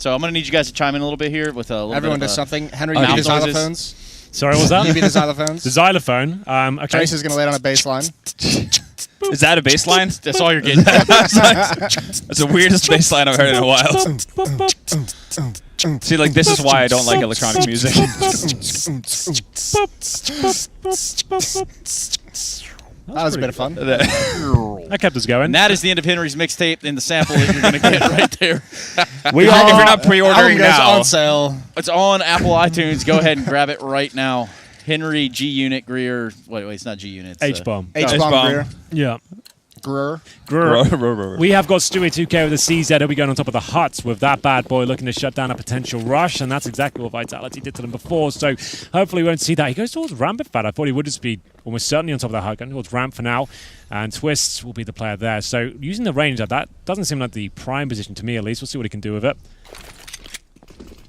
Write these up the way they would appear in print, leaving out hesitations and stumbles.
So I'm going to need you guys to chime in a little bit here with a little Everyone bit does of something. Henry, you be the xylophones. Sorry, what was that? You be the xylophones. The xylophone. Okay. Trace is going to lay it on a bass line. Is that a bass line? That's all you're getting. That's the weirdest bass line I've heard in a while. See, like, this is why I don't like electronic music. That was a bit of fun. That kept us going. And that is the end of Henry's mixtape and the sample that you're going to get right there. If you're not pre-ordering now, on sale. It's on Apple iTunes. Go ahead and grab it right now. Henry, G Unit, Greer. Wait, it's not G Unit. H-bomb. H-bomb Greer. Yeah. Greer. We have got Stewie 2K with a CZ. He'll be going on top of the Huts with that bad boy looking to shut down a potential rush, and that's exactly what Vitality did to them before, so hopefully we won't see that. He goes towards Ramp in fact. I thought he would just be almost certainly on top of the Hut, going towards Ramp for now, and Twists will be the player there. So using the range of that doesn't seem like the prime position to me at least. We'll see what he can do with it.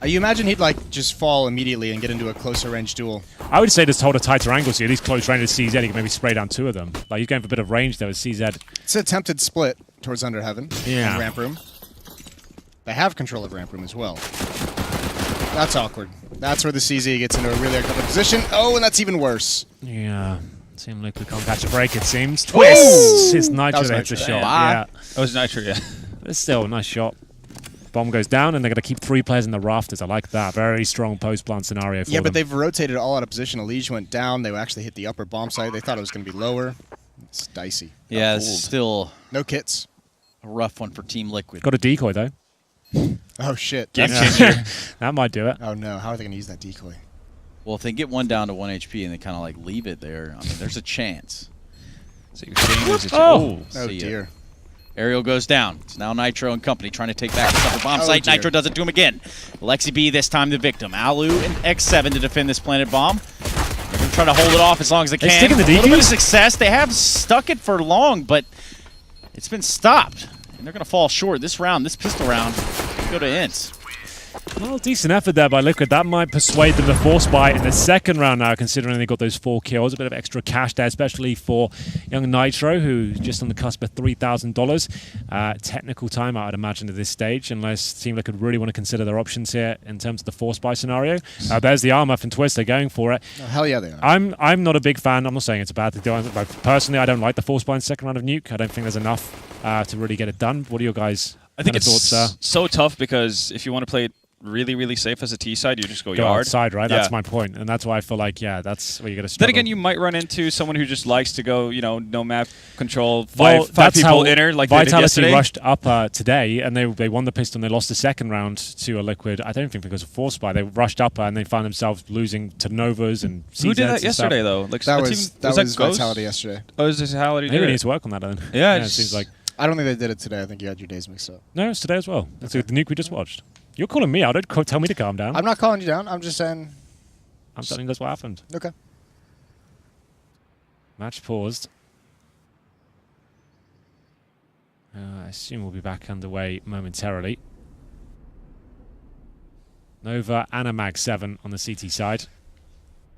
You imagine he'd like just fall immediately and get into a closer range duel. I would say just hold a tighter angle, so at least close range with CZ, he can maybe spray down 2 of them. Like, he's going for a bit of range there with CZ. It's an attempted split towards Under Heaven and Ramp Room. They have control of Ramp Room as well. That's awkward. That's where the CZ gets into a really uncomfortable position. Oh, and that's even worse. Yeah. Seems like we can't catch a break, it seems. Twists! It's Nitro that hits the shot. Yeah. That was Nitro, yeah. But still, a nice shot. Bomb goes down, and they're going to keep 3 players in the rafters. I like that. Very strong post-plant scenario for them. Yeah, but they've rotated all out of position. Elige went down. They actually hit the upper bomb site. They thought it was going to be lower. It's dicey. Yeah, it's still no kits. A rough one for Team Liquid. Got a decoy, though. Oh, shit. Game changer. That might do it. Oh, no. How are they going to use that decoy? Well, if they get one down to 1 HP and they kind of like leave it there, I mean, there's a chance. So you're saying there's a chance. Oh, dear. Aerial goes down. It's now Nitro and company trying to take back the upper bomb site. Dear. Nitro does it to him again. Lexi B this time the victim. Alu and X7 to defend this planet bomb. They're going to try to hold it off as long as they can. Sticking the a little bit of DQs? success. They have stuck it for long, but it's been stopped. And they're going to fall short this round, this pistol round. Go to ENCE. Well, decent effort there by Liquid. That might persuade them to force buy in the second round now, considering they got those 4 kills. A bit of extra cash there, especially for young Nitro, who's just on the cusp of $3,000. Technical timeout, I'd imagine, at this stage, unless Team Liquid really want to consider their options here in terms of the force buy scenario. There's the armor from Twist. They're going for it. Oh, hell yeah, they are. I'm not a big fan. I'm not saying it's a bad thing. Personally, I don't like the force buy in the second round of Nuke. I don't think there's enough to really get it done. What are your guys' I think it's thoughts? so tough because if you want to play it really, really safe as a T side, you just go yard. Outside, right? Yeah. That's my point, and that's why I feel like, yeah, that's where you're gonna. Then again, you might run into someone who just likes to go, you know, no map control, well, five people inner like Vitality they did yesterday. rushed up today, and they won the pistol. And they lost the second round to a Liquid. I don't think because of force buy. They rushed up and they found themselves losing to Novas and CZs. Who did that yesterday though? Like that was Ghost? Vitality yesterday. Oh, it was Vitality. They really need to work on that then. Yeah, it seems like. I don't think they did it today. I think you had your days mixed up. No, it's today as well. It's the Nuke we just watched. You're calling me out. Don't tell me to calm down. I'm not calling you down. I'm just saying. I'm telling you that's what happened. Okay. Match paused. I assume we'll be back underway momentarily. Nova and a Mag 7 on the CT side.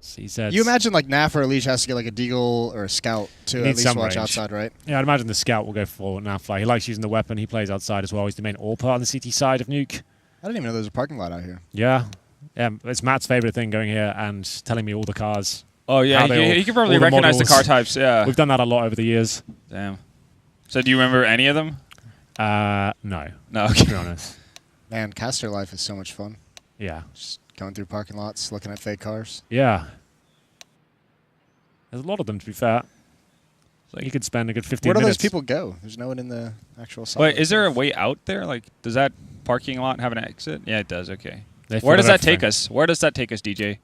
CZ. You imagine like Naf or Elige has to get like a Deagle or a Scout to at least watch outside, right? Yeah, I'd imagine the Scout will go for Naf. He likes using the weapon. He plays outside as well. He's the main AWP on the CT side of Nuke. I didn't even know there was a parking lot out here. Yeah. Yeah, it's Matt's favorite thing, going here and telling me all the cars. Oh, yeah, he can probably recognize the car types, yeah. We've done that a lot over the years. Damn. So do you remember any of them? No. No, okay. To be honest. Man, caster life is so much fun. Yeah. Just going through parking lots, looking at fake cars. Yeah. There's a lot of them, to be fair. Like you could spend a good 15 minutes. Where do those people go? There's no one in the actual side. Wait, is there a way out there? Like, does that parking lot have an exit? Yeah, it does. Okay. They Where does that take us? Where does that take us, DJ?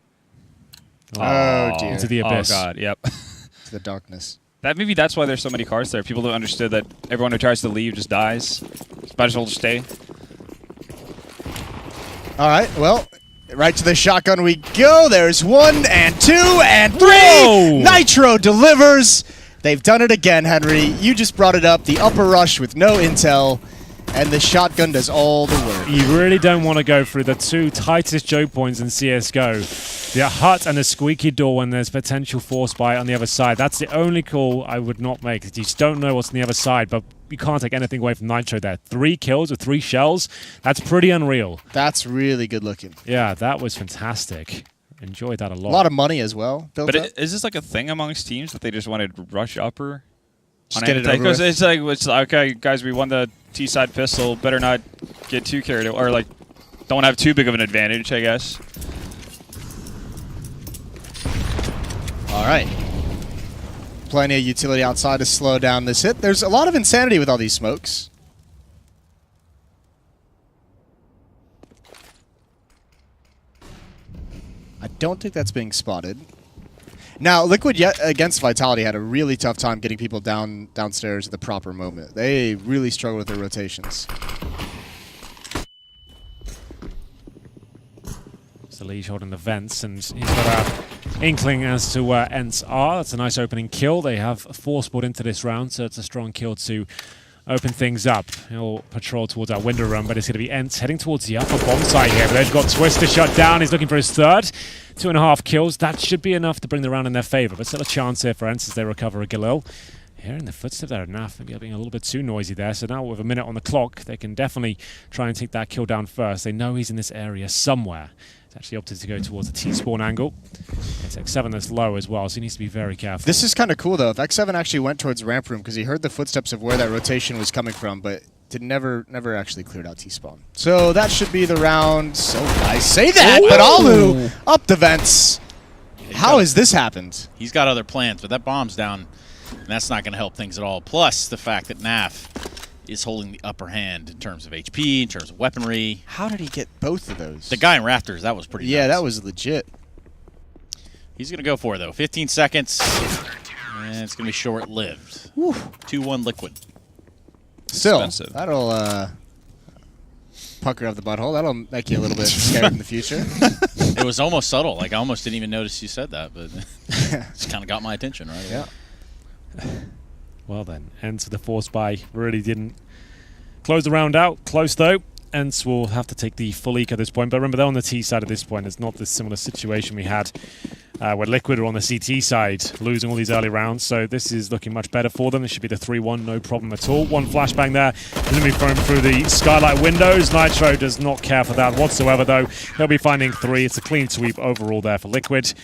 Oh, dear. Into the abyss. Oh, God, yep. To the darkness. Maybe that's why there's so many cars there. People don't understood that everyone who tries to leave just dies. Might as well just stay. All right, well, right to the shotgun we go. There's 1 and 2 and 3. Whoa! Nitro delivers. They've done it again, Henry. You just brought it up. The upper rush with no intel, and the shotgun does all the work. You really don't want to go through the 2 tightest choke points in CSGO The hut and the squeaky door when there's potential force buy on the other side. That's the only call I would not make. You just don't know what's on the other side, but you can't take anything away from Nitro there. 3 kills with 3 shells. That's pretty unreal. That's really good looking. Yeah, that was fantastic. Enjoyed that a lot. A lot of money as well. But is this like a thing amongst teams that they just wanted to rush upper? Just get it over with. It's like, okay, guys, we won the T-side pistol. Better not get too carried away, or like, don't have too big of an advantage, I guess. All right. Plenty of utility outside to slow down this hit. There's a lot of insanity with all these smokes. I don't think that's being spotted. Now, Liquid against Vitality had a really tough time getting people downstairs at the proper moment. They really struggled with their rotations. So Liege holding the vents, and he's got an inkling as to where ENCE are. That's a nice opening kill. They have force brought into this round, so it's a strong kill to open things up. He'll patrol towards our window room, but it's going to be ENCE heading towards the upper bomb site here. But they've got Twister shut down. He's looking for his third. 2.5 kills. That should be enough to bring the round in their favor, but still a chance here for ENCE as they recover a Galil. Hearing the footsteps there enough, maybe being a little bit too noisy there. So now with a minute on the clock, they can definitely try and take that kill down first. They know he's in this area somewhere. He's actually opted to go towards the T-spawn angle. It's X7 that's low as well, so he needs to be very careful. This is kind of cool, though. If X7 actually went towards ramp room, because he heard the footsteps of where that rotation was coming from, but never actually cleared out T-spawn. So that should be the round. So I say that, but Alu up the vents. How has this happened? He's got other plans, but that bomb's down, and that's not going to help things at all. Plus the fact that Naf is holding the upper hand in terms of HP, in terms of weaponry. How did he get both of those? The guy in Rafters, that was pretty Yeah, nuts. that was legit. He's going to go for it, though. 15 seconds, and it's going to be short-lived. 2-1 Liquid. Still, Expensive. that'll pucker up the butthole. That'll make you a little bit scared in the future. It was almost subtle. Like, I almost didn't even notice you said that, but it's kind of got my attention, right? Yeah. Well then, ENCE with the force buy really didn't close the round out. Close though. ENCE will have to take the full eco at this point. But remember, they're on the T side at this point. It's not this similar situation we had where Liquid are on the CT side, losing all these early rounds. So this is looking much better for them. This should be the 3-1, no problem at all. One flashbang there. Going to be thrown through the skylight windows. Nitro does not care for that whatsoever, though. He'll be finding 3. It's a clean sweep overall there for Liquid.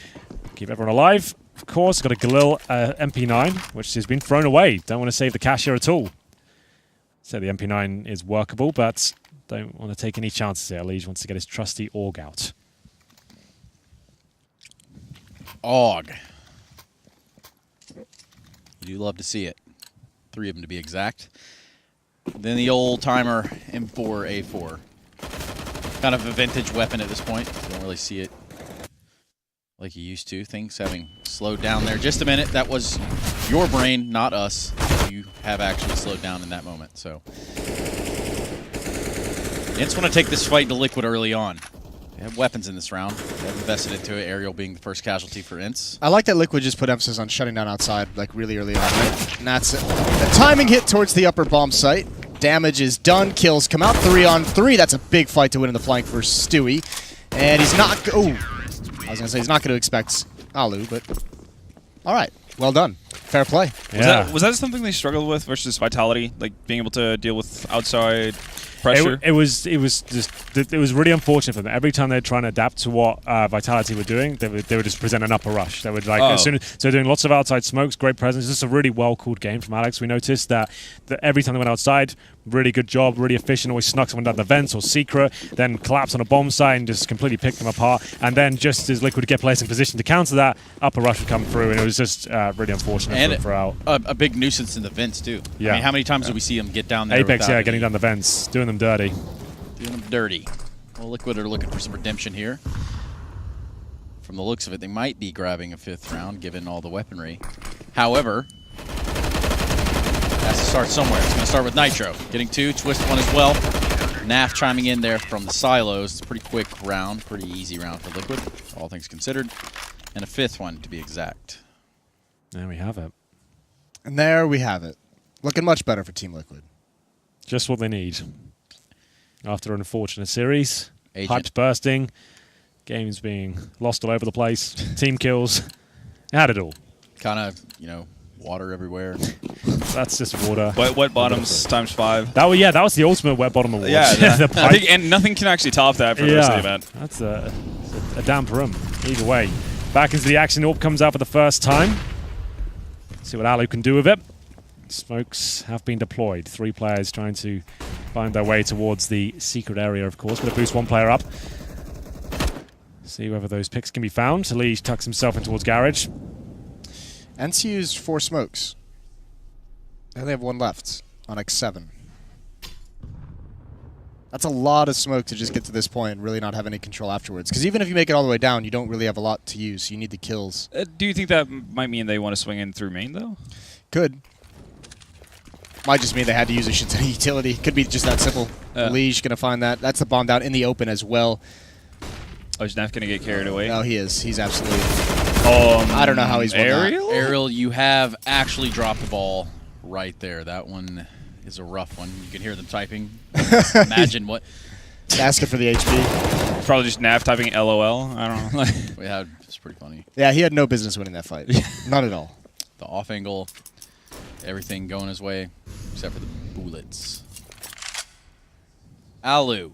Keep everyone alive. Of course, got a Galil MP9, which has been thrown away. Don't want to save the cash here at all. So the MP9 is workable, but don't want to take any chances here. Liege wants to get his trusty AUG out. AUG. You do love to see it. 3 of them to be exact. Then the old-timer M4A4. Kind of a vintage weapon at this point. Don't really see it like you used to. Things having slowed down there just a minute. That was your brain, not us. You have actually slowed down in that moment. So ENCE want to take this fight to Liquid early on. They have weapons in this round. They have invested into it. Aerial being the first casualty for ENCE. I like that Liquid just put emphasis on shutting down outside like really early on. And that's it. The timing hit towards the upper bomb site. Damage is done. Kills come out 3 on 3. That's a big fight to win in the flank for Stewie. And he's not... Oh, I was going to say he's not going to expect Alu, but... All right. Well done. Fair play. Yeah. Was that something they struggled with versus Vitality? Like being able to deal with outside pressure? It was really unfortunate for them. Every time they're trying to adapt to what Vitality were doing, they would just present an upper rush. They would like as soon as so they're doing lots of outside smokes, great presence. Just a really well called game from Alex. We noticed that every time they went outside, really good job, really efficient. Always snuck someone down the vents or secret, then collapsed on a bomb site and just completely picked them apart. And then just as Liquid get placed in position to counter that, upper rush would come through, and it was just really unfortunate And for out. A big nuisance in the vents, too. Yeah. I mean, how many times do we see them get down there? Apex, without getting down the vents, doing them dirty. Doing them dirty. Well, Liquid are looking for some redemption here. From the looks of it, they might be grabbing a 5th round, given all the weaponry. However, has to start somewhere. It's going to start with Nitro. Getting 2, twist 1 as well. Naf chiming in there from the silos. It's a pretty quick round, pretty easy round for Liquid, all things considered. And a 5th one, to be exact. There we have it. And there we have it. Looking much better for Team Liquid. Just what they need. After an unfortunate series, Agent. hyped bursting, Games being lost all over the place. Team kills. It had it all. Kind of, water everywhere. That's just water. Wet bottoms times 5. That was the ultimate wet bottom award. Yeah, The I think, and nothing can actually top that for the rest of the event. That's a damp room. Either way. Back into the action. Orb comes out for the first time. See what Alu can do with it. Smokes have been deployed. 3 players trying to find their way towards the secret area, of course. Going to boost 1 player up. See whether those picks can be found. Lige tucks himself in towards Garage. ENCE used 4 smokes. They only have 1 left on X7. That's a lot of smoke to just get to this point and really not have any control afterwards. Because even if you make it all the way down, you don't really have a lot to use. You need the kills. Do you think that might mean they want to swing in through main, though? Could. Might just mean they had to use a shit ton of utility. Could be just that simple. Lige going to find that. That's the bomb down in the open as well. Oh, is Neff going to get carried away? No, he is. He's absolutely... I don't know how he's won Ariel? that. Ariel, you have actually dropped the ball right there. That one is a rough one. You can hear them typing. Imagine what... Asking for the HP. Probably just Nav typing LOL. I don't know. It's pretty funny. Yeah, he had no business winning that fight. Not at all. The off angle, everything going his way, except for the bullets. Alu,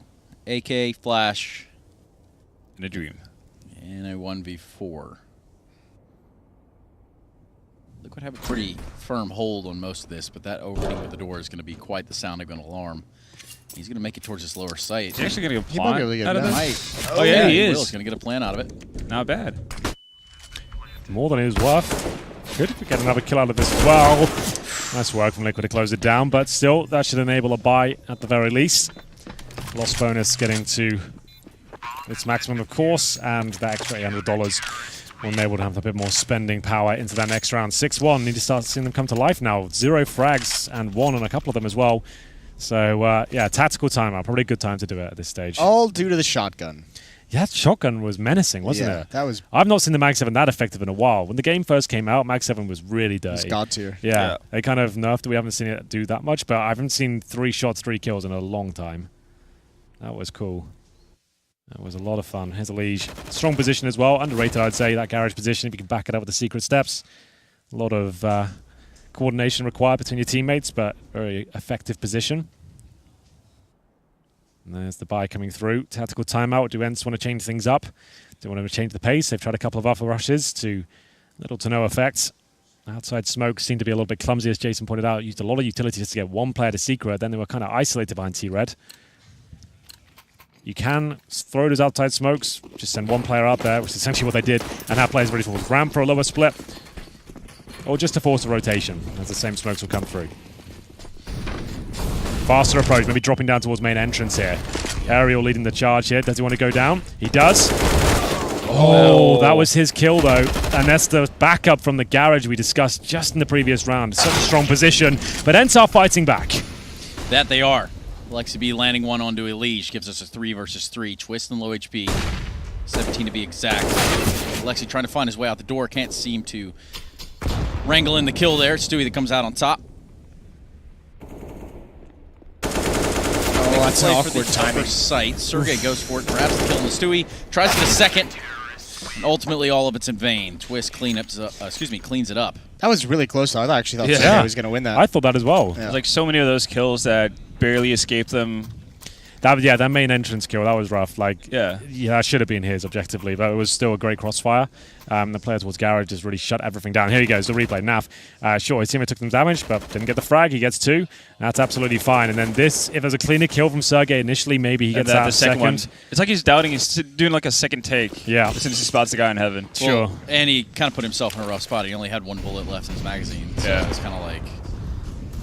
AK Flash, In a dream. and a 1v4. Luke would have a pretty firm hold on most of this, but that opening with the door is going to be quite the sound of an alarm. He's going to make it towards this lower site. He's actually going to get a He might plan be able to get out of it this? now. Oh, yeah, he is. He's going to get a plan out of it. Not bad. More than he was worth. Good if we get another kill out of this as well. Nice work from Liquid to close it down, but still, that should enable a buy at the very least. Lost bonus getting to its maximum, of course, and that extra $800 will enable to have a bit more spending power into that next round. 6-1, need to start seeing them come to life now. 0 frags and 1 on a couple of them as well. So, yeah, tactical timeout. Probably a good time to do it at this stage. All due to the shotgun. Yeah, that shotgun was menacing, wasn't Yeah, it? that was... I've not seen the Mag 7 that effective in a while. When the game first came out, Mag 7 was really dirty. It's god tier. Yeah, they kind of nerfed it. We haven't seen it do that much, but I haven't seen 3 shots, 3 kills in a long time. That was cool. That was a lot of fun. Here's a Lige. Strong position as well. Underrated, I'd say, that garage position, if you can back it up with the secret steps. A lot of coordination required between your teammates, but very effective position. And there's the buy coming through. Tactical timeout. Do ENCE want to change things up? Do want to change the pace? They've tried a couple of alpha rushes to little to no effect. Outside smoke seemed to be a little bit clumsy, as Jason pointed out. Used a lot of utilities to get 1 player to secret. Then they were kind of isolated behind T-Red. You can throw those outside smokes, just send 1 player out there, which is essentially what they did, and have players ready for ramp for a lower split, or just to force a rotation, as the same smokes will come through. Faster approach, maybe dropping down towards main entrance here. Ariel leading the charge here. Does he want to go down? He does. Oh, that was his kill, though. And that's the backup from the garage we discussed just in the previous round. Such a strong position, but ENCE are fighting back. That they are. Lexi B landing one onto a Lige gives us a 3 versus 3. Twist and low HP. 17 to be exact. Lexi trying to find his way out the door. Can't seem to wrangle in the kill there. It's Stewie that comes out on top. Oh, that's an Play awkward for the timing. upper site. Sergey goes for it, grabs the kill on the Stewie, tries to get a second, and ultimately all of it's in vain. Twist cleans it up. That was really close, though. I actually thought Yeah. Sergey was going to win that. I thought that as well. Yeah. There's like so many of those kills that barely escaped them. That main entrance kill, that was rough. Like, Yeah. that should have been his objectively, but it was still a great crossfire. The player towards Garage just really shut everything down. Here he goes, the replay. Naf, sure, his teammate took some damage, but didn't get the frag. He gets 2. That's absolutely fine. And then this, if there's a cleaner kill from Sergey initially, maybe he gets that the second one. second. It's like he's doubting. He's doing like a second take. Yeah. As soon as he spots the guy in heaven. Sure. Well, and he kind of put himself in a rough spot. He only had 1 bullet left in his magazine. So Yeah. it's kind of like,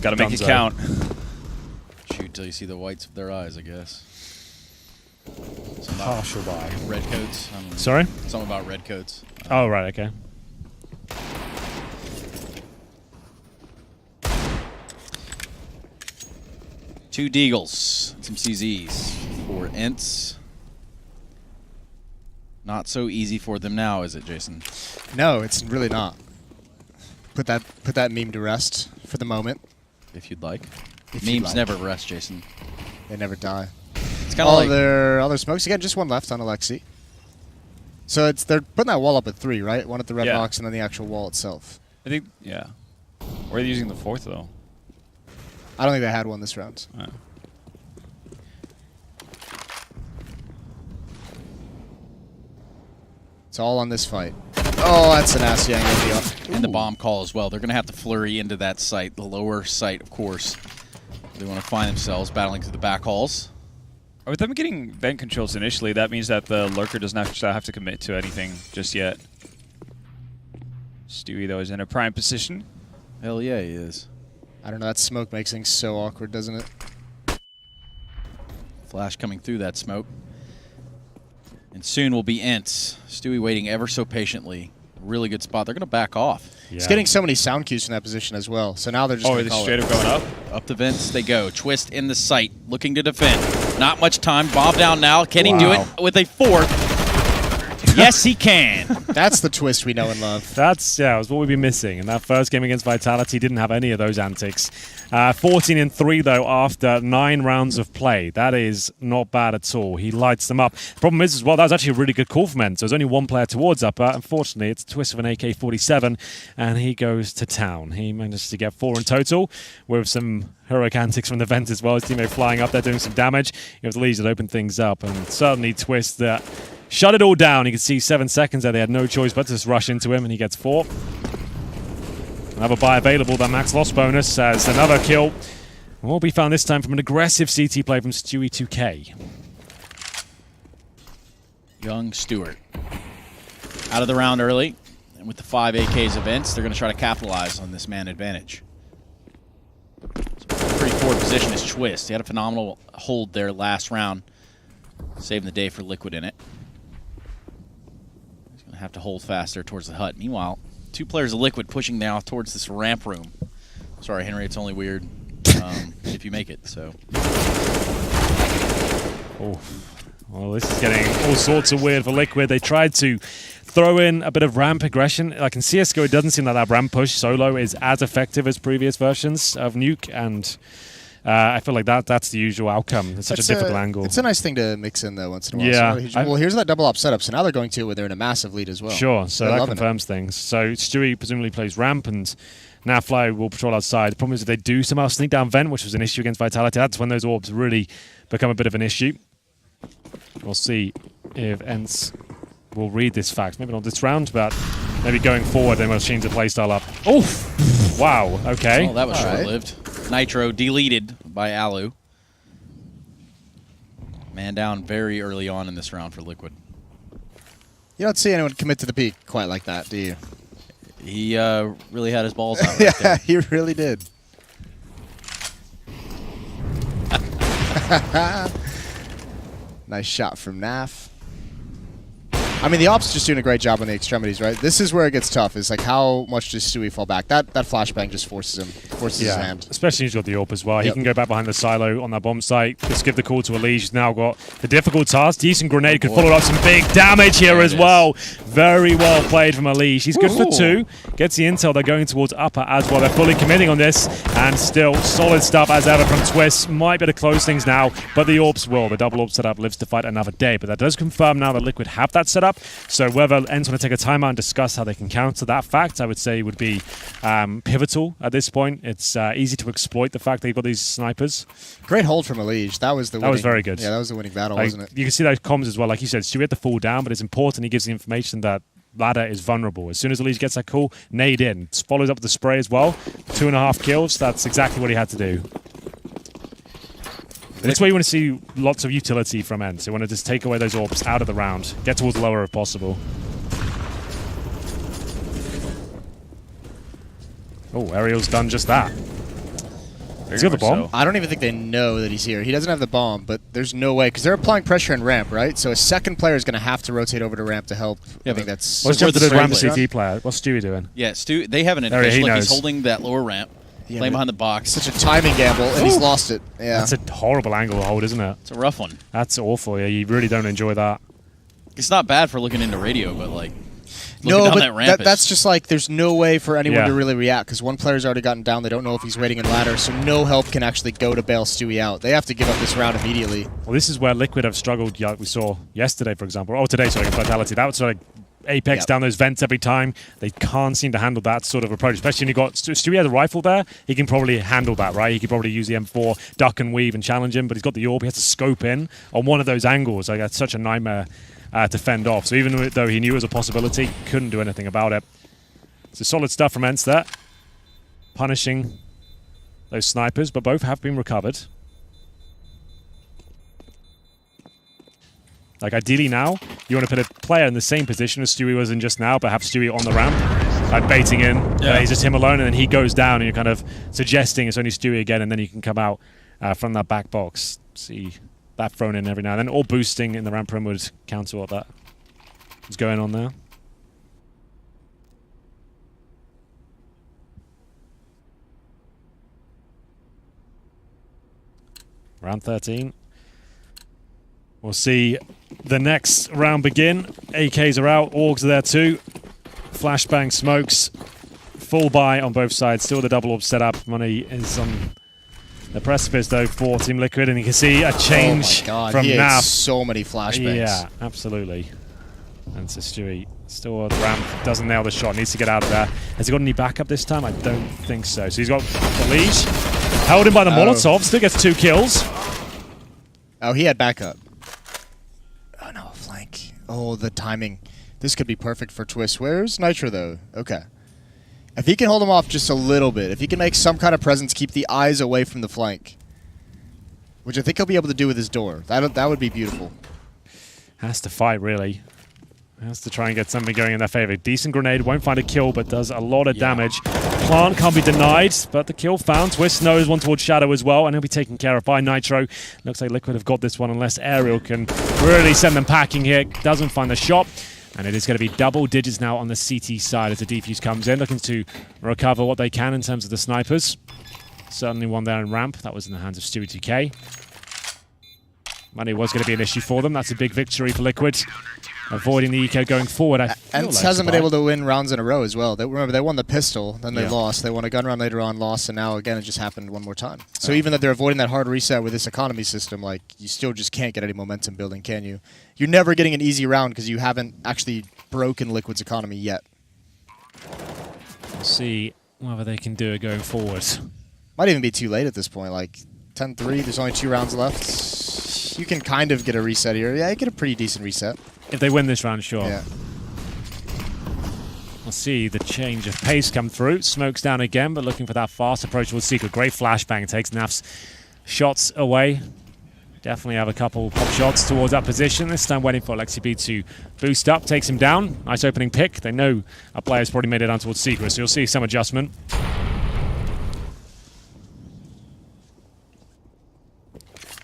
Got to make it Dunzo. count. shoot till you see the whites of their eyes, I guess. Something about Partial buy. red coats. Sorry? Something about red coats. Oh, right, okay. Two Deagles, some CZs for ENCE. Not so easy for them now, is it, Jason? No, it's really not. Put that meme to rest for the moment. If you'd like. If you'd Memes like. never rest, Jason. They never die. It's kind of All like their smokes. Again, just 1 left on Alexi. So they're putting that wall up at 3, right? One at the red Yeah. box and then the actual wall itself. I think, yeah. Or are they using the 4th, though? I don't think they had one this round. Oh. It's all on this fight. Oh, that's a nasty angle. And the bomb call as well. They're going to have to flurry into that site, the lower site, of course. They want to find themselves battling through the back halls. With them getting vent controls initially, that means that the lurker doesn't have to commit to anything just yet. Stewie, though, is in a prime position. Hell yeah, he is. I don't know, that smoke makes things so awkward, doesn't it? Flash coming through that smoke. And soon will be ENCE. Stewie waiting ever so patiently. Really good spot. They're going to back off. Yeah. He's getting so many sound cues from that position as well. So now they're just Oh, going are to they call straight it. up going up? Up the vents they go. Twist in the sight, looking to defend. Not much time. Bomb down now. Can he do it with a 4th? Yes, he can. That's the twist we know and love. That's, yeah, it was what we've been missing. And that first game against Vitality didn't have any of those antics. 14-3, though, after 9 rounds of play. That is not bad at all. He lights them up. Problem is, as well, that was actually a really good call from ENCE. There's only one player towards Upper. Unfortunately, it's a twist of an AK-47, and he goes to town. He managed to get 4 in total with some heroic antics from the vent as well. His teammate flying up there doing some damage. It was the leads that opened things up, and certainly Twist that shut it all down. You can see 7 seconds there. They had no choice but to just rush into him, and he gets 4. Another buy available. That max loss bonus as another kill will be found this time from an aggressive CT play from Stewie 2K. Young Stewart. Out of the round early. And with the 5 AKs of ENCE, they're going to try to capitalize on this man advantage. So pretty forward position is Twist. He had a phenomenal hold there last round. Saving the day for Liquid in it. He's going to have to hold fast there towards the hut. Meanwhile, 2 players of Liquid pushing now towards this ramp room. Sorry, Henry, it's only weird if you make it, so. Oh, well, this is getting all sorts of weird for Liquid. They tried to throw in a bit of ramp aggression. Like in CSGO, it doesn't seem like that ramp push solo is as effective as previous versions of Nuke, and I feel like that's the usual outcome. It's such a difficult angle. It's a nice thing to mix in, though, once in a while. Yeah. So, well, here's that double op setup. So now they're going to when they're in a massive lead as well. Sure, so They're that loving confirms things. So Stewie presumably plays ramp, and now Fly will patrol outside. The problem is if they do somehow sneak down vent, which was an issue against Vitality, that's when those orbs really become a bit of an issue. We'll see if ENCE will read this fact. Maybe not this round, but maybe going forward they must change the playstyle up. Oh, wow, okay. Oh, that was All right. short-lived. Nitro deleted by Alu. Man down very early on in this round for Liquid. You don't see anyone commit to the peak quite like that, do you? He really had his balls out right Yeah, there. he really did. Nice shot from Naf. I mean, the Ops just doing a great job on the extremities, right? This is where it gets tough. Is like how much does Stewie fall back? That flashbang just forces his hand. Especially he's got the AWP as well. He Yep. can go back behind the silo on that bomb site. Just give the call to Elige. He's now got the difficult task. Decent grenade could follow up some big damage here as well. Very well played from Elige. He's good for 2. Gets the intel. They're going towards upper as well. They're fully committing on this. And still solid stuff as ever from Twist. Might be able to close things now, but the AWPs will. The double AWP setup lives to fight another day. But that does confirm now that Liquid have that setup. So whether ENCE want to take a timeout and discuss how they can counter that fact, I would say would be pivotal at this point. It's easy to exploit the fact that you've got these snipers. Great hold from Elige. That was was very good. Yeah, that was the winning battle, Like, wasn't it? you can see those comms as well. Like you said, Stewie had to fall down, but it's important he gives the information that Ladder is vulnerable. As soon as Elige gets that call, nade in. Follows up with the spray as well. 2.5 kills. That's exactly what he had to do. That's where you want to see lots of utility from ENCE. You want to just take away those orbs out of the round. Get towards lower if possible. Oh, Ariel's done just that. He's got the bomb. I don't even think they know that he's here. He doesn't have the bomb, but there's no way, because they're applying pressure in ramp, right? So a second player is going to have to rotate over to ramp to help. Yeah, I think but that's... What's where the the ramp strength CT player? What's Stewie doing? Yeah, Stu, they have an There he advantage. Like knows. he's holding that lower ramp, Yeah, playing but behind the box. Such a timing gamble, and he's lost it. Yeah. That's a horrible angle to hold, isn't it? It's a rough one. That's awful. Yeah, you really don't enjoy that. It's not bad for looking into radio, but like No, down but that ramp that's just like there's no way for anyone Yeah. to really react because one player's already gotten down. They don't know if he's waiting in ladder, so no help can actually go to bail Stewie out. They have to give up this round immediately. Well, this is where Liquid have struggled, like we saw yesterday, for example. Oh, today, sorry, Vitality. That was sort of Apex down those vents every time. They can't seem to handle that sort of approach, especially when you got Stewie has a rifle there. He can probably handle that, right? He could probably use the M4, duck and weave and challenge him, but he's got the AWP. He has to scope in on one of those angles. Like, that's such a nightmare to fend off. So even though he knew it was a possibility, couldn't do anything about it. So solid stuff from ENCE there. Punishing those snipers, but both have been recovered. Like, ideally now, you want to put a player in the same position as Stewie was in just now, but have Stewie on the ramp, like baiting in. He's just him alone, and then he goes down, and you're kind of suggesting it's only Stewie again, and then you can come out from that back box. See that thrown in every now and then, or boosting in the ramp room would counter what that is going on there. Round 13. We'll see the next round begin. AKs are out, Orgs are there too. Flashbang smokes. Full buy on both sides. Still the double orb setup. Money is on the precipice though for Team Liquid, and you can see a change from he had NAF. so many flashbangs. Yeah, absolutely. And so Stewie still on the ramp, doesn't nail the shot, needs to get out of there. Has he got any backup this time? I don't think so. So he's got the leash. Held him by the Molotov, still gets 2 kills. Oh, he had backup. Oh no, flank. Oh, the timing. This could be perfect for Twist. Where's Nitro though? Okay. If he can hold him off just a little bit, if he can make some kind of presence, keep the eyes away from the flank, which I think he'll be able to do with his door. That would be beautiful. Has to fight, really. Has to try and get something going in their favor. Decent grenade, won't find a kill, but does a lot of damage. Plant can't be denied, but the kill found. Twist knows one towards Shadow as well, and he'll be taken care of by Nitro. Looks like Liquid have got this one, unless Aerial can really send them packing here. Doesn't find the shot. And it is going to be double digits now on the CT side as the defuse comes in, looking to recover what they can in terms of the snipers. Certainly one there in ramp. That was in the hands of Stewie 2K. Money was going to be an issue for them. That's a big victory for Liquid. Avoiding the eco going forward. And hasn't been able to win rounds in a row as well. Remember, they won the pistol, then they lost. They won a gun round later on, lost, and now again it just happened one more time. So even though they're avoiding that hard reset with this economy system, like you still just can't get any momentum building, can you? You're never getting an easy round because you haven't actually broken Liquid's economy yet. We'll see whether they can do it going forward. Might even be too late at this point. Like 10-3, there's only 2 rounds left. You can kind of get a reset here. Yeah, you get a pretty decent reset. If they win this round, sure. Yeah. We'll see the change of pace come through. Smokes down again, but looking for that fast approach towards Secret. Great flashbang takes Naf's shots away. Definitely have a couple pop shots towards that position. This time waiting for Alexi B to boost up, takes him down. Nice opening pick. They know a player's probably made it down towards Secret, so you'll see some adjustment.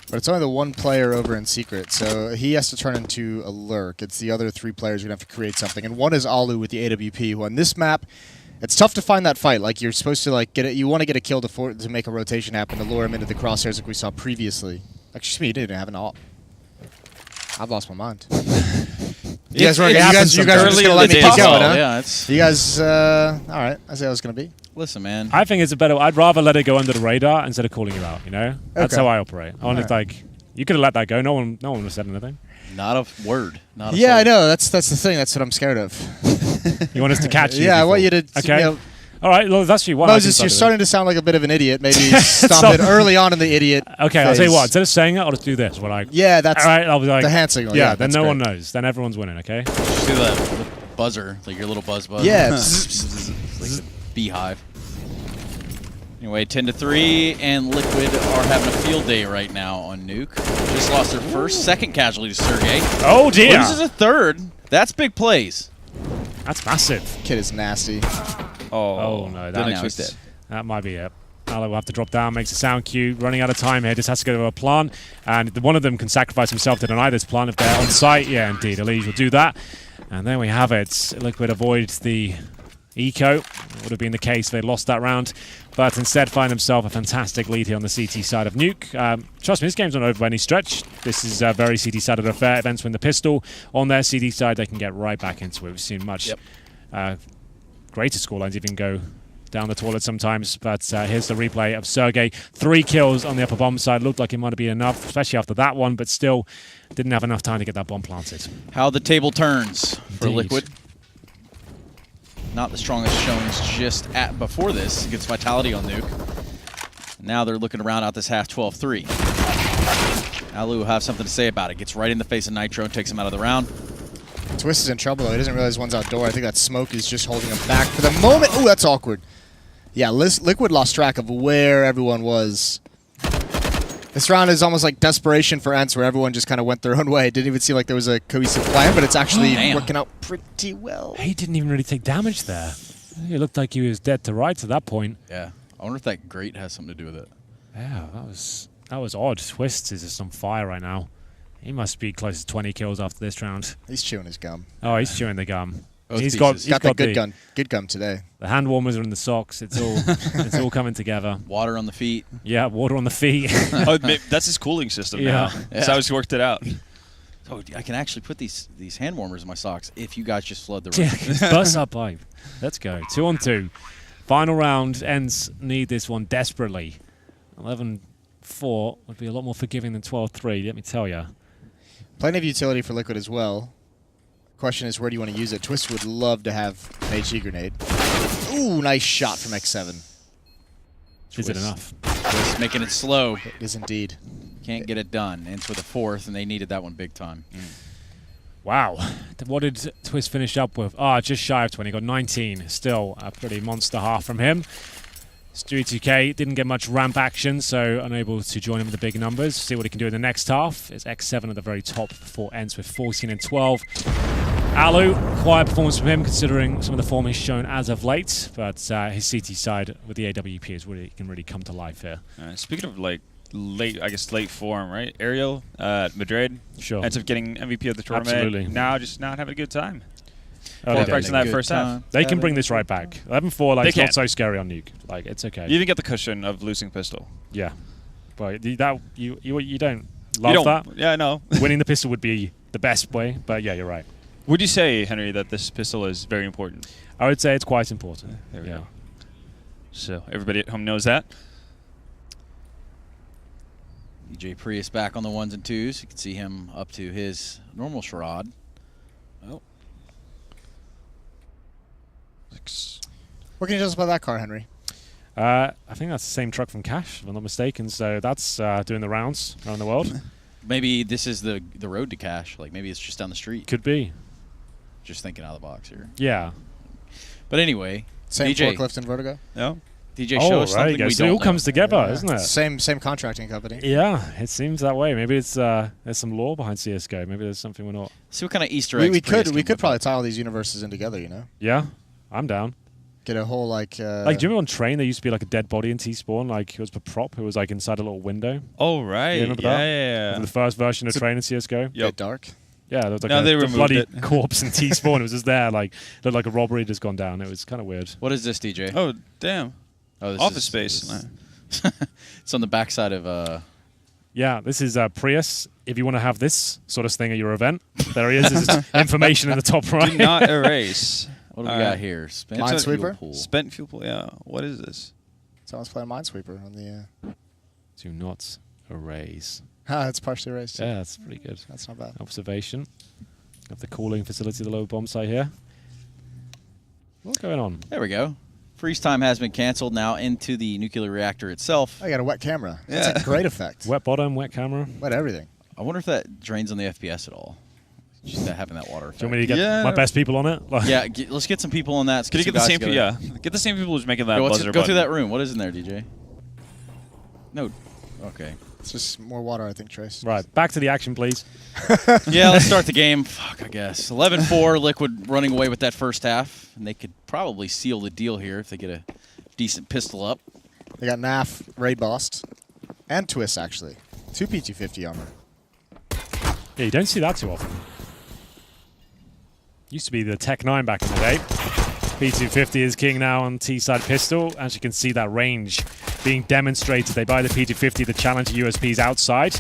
But it's only the one player over in Secret, so he has to turn into a lurk. It's the other 3 players who have to create something. And one is Alu with the AWP, who on this map, it's tough to find that fight. Like, you're supposed to, like, get it. You want to get a kill to make a rotation happen, to lure him into the crosshairs like we saw previously. Actually, he didn't have an AWP. I've lost my mind. You guys are just going to let me keep going, huh? Yeah, you guys, all right, I say I was going to be. Listen, man. I think it's a better... I'd rather let it go under the radar instead of calling you out, you know? That's how I operate. I want to, like... You could have let that go. No one would have said anything. Not a word. Not a yeah, soul. I know. That's the thing. That's what I'm scared of. You want us to catch you? Yeah, I want you to... Okay. You know, all right, well, that's you. Moses, you're starting to sound like a bit of an idiot. Maybe stop it early on in the idiot Okay, I'll tell you what. Instead of saying it, I'll just do this. We're like... Yeah, that's all right, I'll be like... the hand signal. Yeah, then no one knows. Then everyone's winning, okay? Just do the buzzer, like your little buzz. Yeah. Like a beehive. Anyway, 10-3, and Liquid are having a field day right now on Nuke. Just lost their first, second casualty to Sergey. Oh, dear. Loses a third. That's big plays. That's massive. Kid is nasty. Oh no, that might be it. Alo will have to drop down, makes a sound cue. Running out of time here, just has to go to a plant. And one of them can sacrifice himself to deny this plant if they're on site. Yeah, indeed, Elise will do that. And there we have it. Liquid avoids the Eco. Would have been the case if they lost that round, but instead find himself a fantastic lead here on the CT side of Nuke. Trust me, this game's not over by any stretch. This is a very CT-sided affair. Events win the pistol. On their CT side, they can get right back into it. We've seen much greater scorelines even go down the toilet sometimes, but here's the replay of Sergey. 3 kills on the upper bomb side. Looked like it might have been enough, especially after that one, but still didn't have enough time to get that bomb planted. How the table turns for Indeed. Liquid. Not the strongest showings just before this against Vitality on Nuke. Now they're looking around out this half 12-3. Alu will have something to say about it. Gets right in the face of Nitro and takes him out of the round. Twist is in trouble, though. He doesn't realize one's outdoor. I think that smoke is just holding him back for the moment. Oh, that's awkward. Yeah, Liquid lost track of where everyone was. This round is almost like desperation for ENCE, where everyone just kind of went their own way. It didn't even seem like there was a cohesive plan, but it's actually working out pretty well. He didn't even really take damage there. It looked like he was dead to rights at that point. Yeah. I wonder if that grate has something to do with it. Yeah, that was odd. Twist is just on fire right now. He must be close to 20 kills after this round. He's chewing his gum. Oh, he's chewing the gum. He's Got that good gum today. The hand warmers are in the socks. It's all it's all coming together. Water on the feet. Yeah, water on the feet. Oh, that's his cooling system now. That's how he's worked it out. Oh, I can actually put these hand warmers in my socks if you guys just flood the Yeah, room. bust up pipe. Let's go. 2-on-2. Final round. ENCE need this one desperately. 11-4 would be a lot more forgiving than 12-3, let me tell you. Plenty of utility for Liquid as well. Question is, where do you want to use it? Twist would love to have an HE grenade. Ooh, nice shot from X7. Is it enough? Just making it slow. It is indeed. Can't get it done. Ends with a 4th, and they needed that one big time. Wow. What did Twist finish up with? Just shy of 20. Got 19. Still a pretty monster half from him. Stewie2K didn't get much ramp action, so unable to join him with the big numbers. See what he can do in the next half. It's X7 at the very top for ENCE with 14 and 12. Alu, quiet performance from him considering some of the form he's shown as of late, but his CT side with the AWP is really can really come to life here. Speaking of like late form, right? Ariel, Madrid, Sure. ends up getting MVP of the tournament. Absolutely. Now just not having a good time. Oh, Full they price do. in that first half. They can bring this right back. 11-4, like, They it's not can. so scary on Nuke. Like, it's okay. You even get the cushion of losing pistol. Yeah. But you don't You love don't. that. Yeah, I know. Winning the pistol would be the best way, but yeah, you're right. Would you say, Henry, that this pistol is very important? I would say it's quite important. There we Yeah. go. So everybody at home knows that. DJ Prius back on the 1s and 2s. You can see him up to his normal charade. Oh. What can you tell us about that car, Henry? I think that's the same truck from Cash, if I'm not mistaken. So that's doing the rounds around the world. Maybe this is the road to cash. Like maybe it's just down the street. Could be. Just thinking out of the box here. Yeah. But anyway, Same DJ. forklift and Vertigo? No. DJ, show us something we So it don't all comes know. together, Yeah. isn't it? Same contracting company. Yeah, it seems that way. Maybe it's there's some lore behind CS:GO. Maybe there's something we're not. See what kind of Easter eggs We Prius could came with. probably tie all these universes in together, you know? Yeah, I'm down. Get a whole Like, do you remember on Train there used to be like a dead body in T-Spawn? Like, it was a prop who was like inside a little window. Oh, right. You remember yeah, that? yeah, The first version of It's a Train in CS:GO. bit Yep. dark. Yeah, there was like No, they a removed bloody it. corpse in T-Spawn. It was just there, like looked like a robbery had just gone down. It was kind of weird. What is this, DJ? Oh, damn. Oh, this Office is- Space. this- It's on the backside of. Yeah, this is Prius. If you want to have this sort of thing at your event, there he is. This is information in the top right. Do not erase. What do we All got right. here? Spent Minesweeper? fuel pool. Spent fuel pool. Yeah. What is this? Someone's playing Minesweeper on the... Do not erase. it's partially erased. Yeah, that's pretty good. That's not bad. Observation of the cooling facility, the lower bomb site here. What's going on? There we go. Freeze time has been canceled now into the nuclear reactor itself. I got a wet camera. That's Yeah. a great effect. Wet bottom, wet camera. Do Wet everything. I wonder if that drains on the FPS at all. Just that having that water effect. you want me to get Yeah. my best people on it? Like, Yeah, let's get some people on that. Can you get the same people? Yeah. Get the same people who's making that buzzer Go button. through that room. What is in there, DJ? No. Okay. It's just more water, I think, Trace. Right, back to the action, please. Yeah, let's start the game. Fuck, I guess. 11-4, Liquid running away with that first half. And they could probably seal the deal here if they get a decent pistol up. They got NAF, Raid Bossed, and Twist, actually. 2 P250 armor. Yeah, you don't see that too often. Used to be the Tech 9 back in the day. P250 is king now on T-side pistol. As you can see, that range being demonstrated. They buy the P250, the Challenger USPs outside.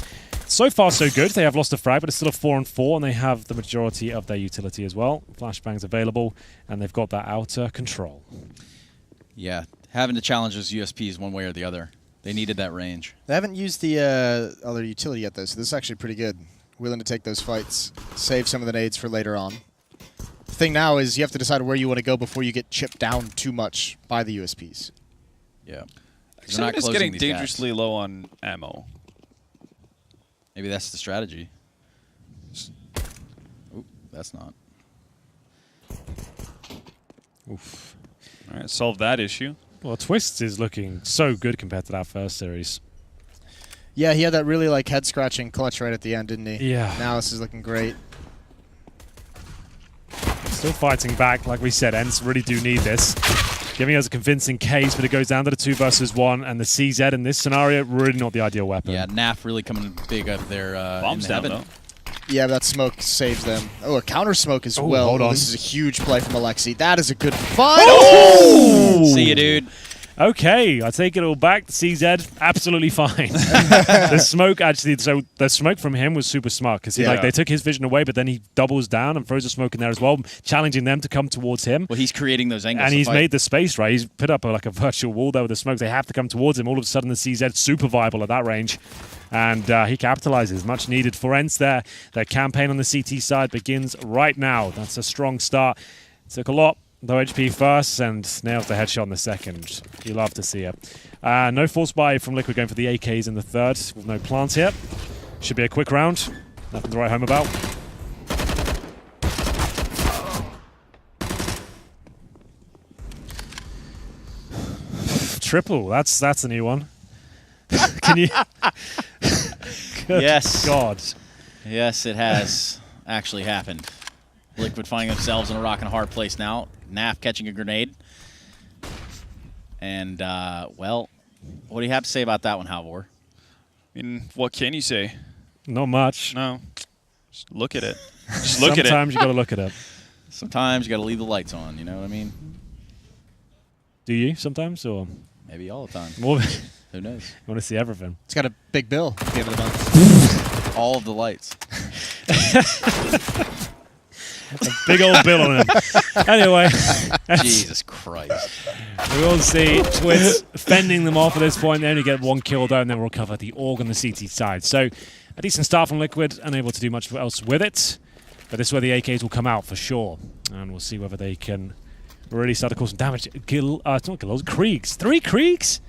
So far, so good. They have lost a frag, but it's still a 4-on-4, and they have the majority of their utility as well. Flashbangs available, and they've got that outer control. Yeah, having to challenge those USPs one way or the other. They needed that range. They haven't used the other utility yet, though, so this is actually pretty good. Willing to take those fights, save some of the nades for later on. The thing now is you have to decide where you want to go before you get chipped down too much by the USPs. Yeah. Someone is getting dangerously low on ammo. Maybe that's the strategy. Oop, that's not. Oof. All right, solve that issue. Well, Twist is looking so good compared to that first series. Yeah, he had that really like head-scratching clutch right at the end, didn't he? Yeah. Now this is looking great. Still fighting back. Like we said, ENCE really do need this. Giving us a convincing case, but it goes down to the 2 versus 1, and the CZ in this scenario, really not the ideal weapon. Yeah, NAF really coming big up there. Bombs down, though. Yeah, that smoke saves them. Oh, a counter smoke as well. Hold on. This is a huge play from Alexi. That is a good fight. Oh! See you, dude. Okay, I take it all back. The CZ, absolutely fine. The smoke, actually, so the smoke from him was super smart because they took his vision away, but then he doubles down and throws the smoke in there as well, challenging them to come towards him. Well, he's creating those angles. And he's made the space, right? He's put up like a virtual wall there with the smoke. They have to come towards him. All of a sudden, the CZ super viable at that range. And he capitalizes. Much needed for ENCE there. Their campaign on the CT side begins right now. That's a strong start. Took a lot. Low HP first and nails the headshot in the second. You love to see it. No force buy from Liquid going for the AKs in the third with no plants here. Should be a quick round. Nothing to write home about. Triple. That's a new one. Can you? Good Yes. God. Yes, it has actually happened. Liquid finding themselves in a rock and a hard place now. NAF catching a grenade. And, well, what do you have to say about that one, Halvor? I mean, what can you say? Not much. No. Just look at it. Just look at it. Sometimes you got to look at it. Sometimes you got to leave the lights on, you know what I mean? Do you sometimes, or Maybe all the time. more? Who knows? You want to see everything. It's got a big bill at the end of the month. All of the lights. A big old bill on him. Anyway, Jesus Christ. we will see Twist fending them off at this point. They only get 1 kill though, and then we'll recover the AUG on the CT side. So a decent start from Liquid, unable to do much else with it. But this is where the AKs will come out for sure. And we'll see whether they can really start to cause some damage. It's not Gills, Kriegs. 3 Kriegs?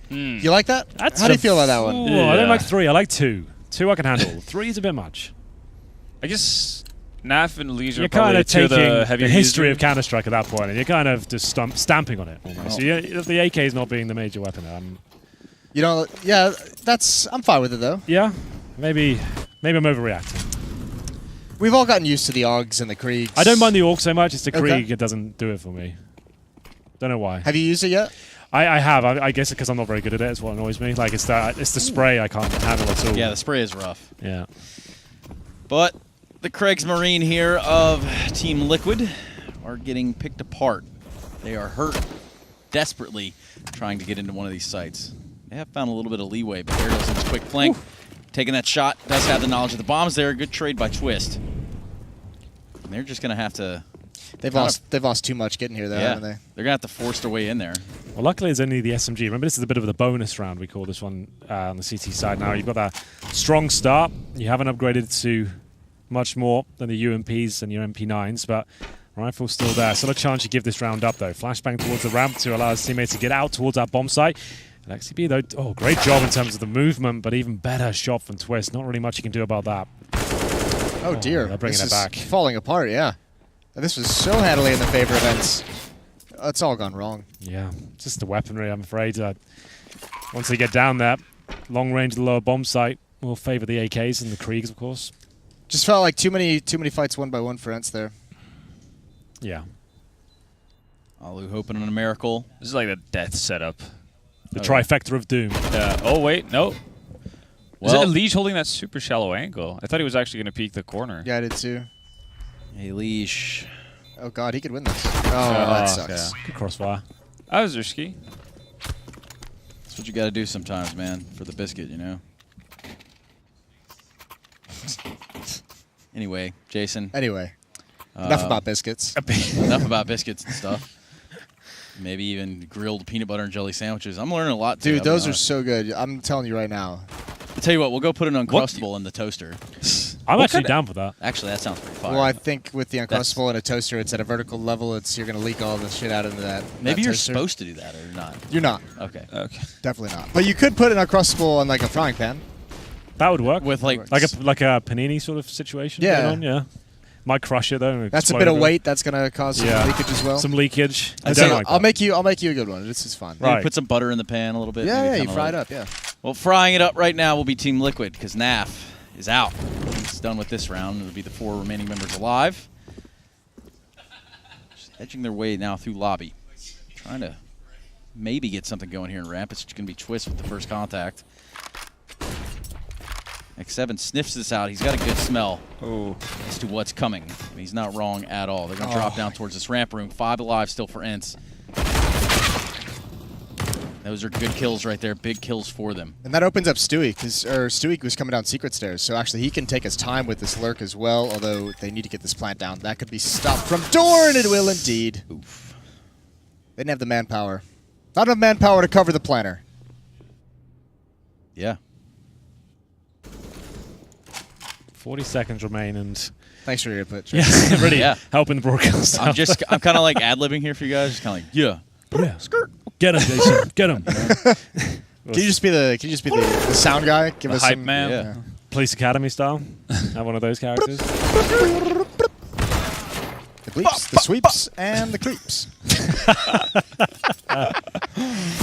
You like that? That's How do you feel about that one? Ooh, I don't like 3. I like 2. 2 I can handle. 3 is a bit much. I guess NAF and Leisure You're are probably kind of two of taking the heavy the history users. of Counter-Strike at that point, and you're kind of just stamping on it almost. So the AK is not being the major weapon. You know, yeah, I'm fine with it though. Yeah, maybe I'm overreacting. We've all gotten used to the AUGs and the Kriegs. I don't mind the AUG so much. It's the Okay. Krieg that doesn't do it for me. Don't know why. Have you used it yet? I have. I guess because I'm not very good at it. It's what annoys me. Like it's the spray I can't handle at all. Yeah, the spray is rough. Yeah. But the Kriegsmarine here of Team Liquid are getting picked apart. They are hurt desperately trying to get into one of these sites. They have found a little bit of leeway, but there goes its quick flank. Taking that shot, does have the knowledge of the bombs there. Good trade by Twist. And they're just going to have to... They've lost too much getting here though, haven't they? They're going to have to force their way in there. Well, luckily it's only the SMG. Remember, this is a bit of the bonus round, we call this one on the CT side now. You've got that strong start. You haven't upgraded to much more than the UMPs and your MP9s, but rifle's still there. Still a chance to give this round up, though. Flashbang towards the ramp to allow his teammates to get out towards that bomb site. Alexi B, though, great job in terms of the movement, but even better shot from Twist. Not really much you can do about that. Oh dear, they're bringing this it is back. falling apart. Yeah, this was so handily in the favor of ENCE. It's all gone wrong. Yeah, just the weaponry, I'm afraid. Once they get down there, long range, the lower bomb site will favor the AKs and the Kriegs, of course. Just felt like too many fights one by one for ENCE there. Yeah. Alu hoping on a miracle. This is like the death setup. The trifecta of doom. Yeah. Oh, wait. No. Well, Is it Liege holding that super shallow angle? I thought he was actually going to peek the corner. Yeah, I did too. Hey, Leash. Oh god, he could win this. Oh, that sucks. yeah. Good crossfire. That was risky. That's what you got to do sometimes, man, for the biscuit, you know. Anyway, Jason. Anyway, enough about biscuits. Enough about biscuits and stuff. Maybe even grilled peanut butter and jelly sandwiches. I'm learning a lot, too. Dude, those are so good. I'm telling you right now. I'll tell you what, we'll go put an Uncrustable in the toaster. I'm actually down for that. Actually, that sounds pretty fire. Well, I think with the Uncrustable in a toaster, it's at a vertical level. You're going to leak all the shit out into that. Maybe that you're toaster. supposed to do that, or not. You're not. Okay. Okay. Definitely not. But you could put an Uncrustable on like a frying pan. That would work. With like like a panini sort of situation. Yeah. going on, yeah. Might crush it though. That's a bit of weight. That's going to cause some leakage as well. Some leakage. I I'd don't say like I'll that. make you a good one. This is fun. Right. Maybe put some butter in the pan a little bit. Yeah, maybe yeah, you kinda fry it like- up, yeah. Well, frying it up right now will be Team Liquid because NAF is out. He's done with this round. It'll be the 4 remaining members alive. Just edging their way now through lobby. Trying to maybe get something going here in ramp. It's going to be Twist with the first contact. X7 sniffs this out. He's got a good smell as to what's coming. I mean, he's not wrong at all. They're going to drop down towards this ramp room. 5 alive still for ENCE. Those are good kills right there. Big kills for them. And that opens up Stewie, because Stewie was coming down secret stairs, so actually he can take his time with this lurk as well, although they need to get this plant down. That could be stopped from door, and it will indeed. Oof. They didn't have the manpower. Not enough manpower to cover the planter. Yeah. 40 seconds remain, and Thanks for your input. yeah, really Yeah. helping the broadcast. I'm kind of like ad-libbing here for you guys. Just kind of like, yeah. Yeah. Get him, Jason. Get him. Can you just be the sound guy? Give The us hype some, man. Yeah. Police Academy style. Have one of those characters. The bleeps, the sweeps, and the creeps.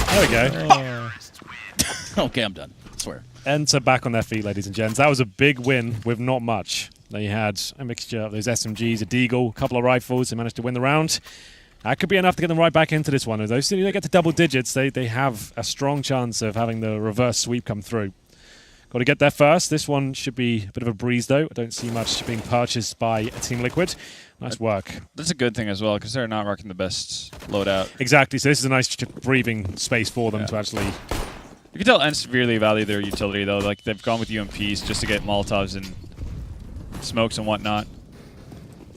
There we go. Okay, I'm done. I swear. ENCE back on their feet, ladies and gents. That was a big win with not much. They had a mixture of those SMGs, a Deagle, a couple of rifles. They managed to win the round. That could be enough to get them right back into this one. Though, as soon as they get to double digits, they have a strong chance of having the reverse sweep come through. Got to get there first. This one should be a bit of a breeze, though. I don't see much being purchased by Team Liquid. Nice work. That's a good thing as well, because they're not rocking the best loadout. Exactly. So this is a nice breathing space for them to actually... You can tell ENCE really value their utility, though. Like, they've gone with UMPs just to get Molotovs and smokes and whatnot.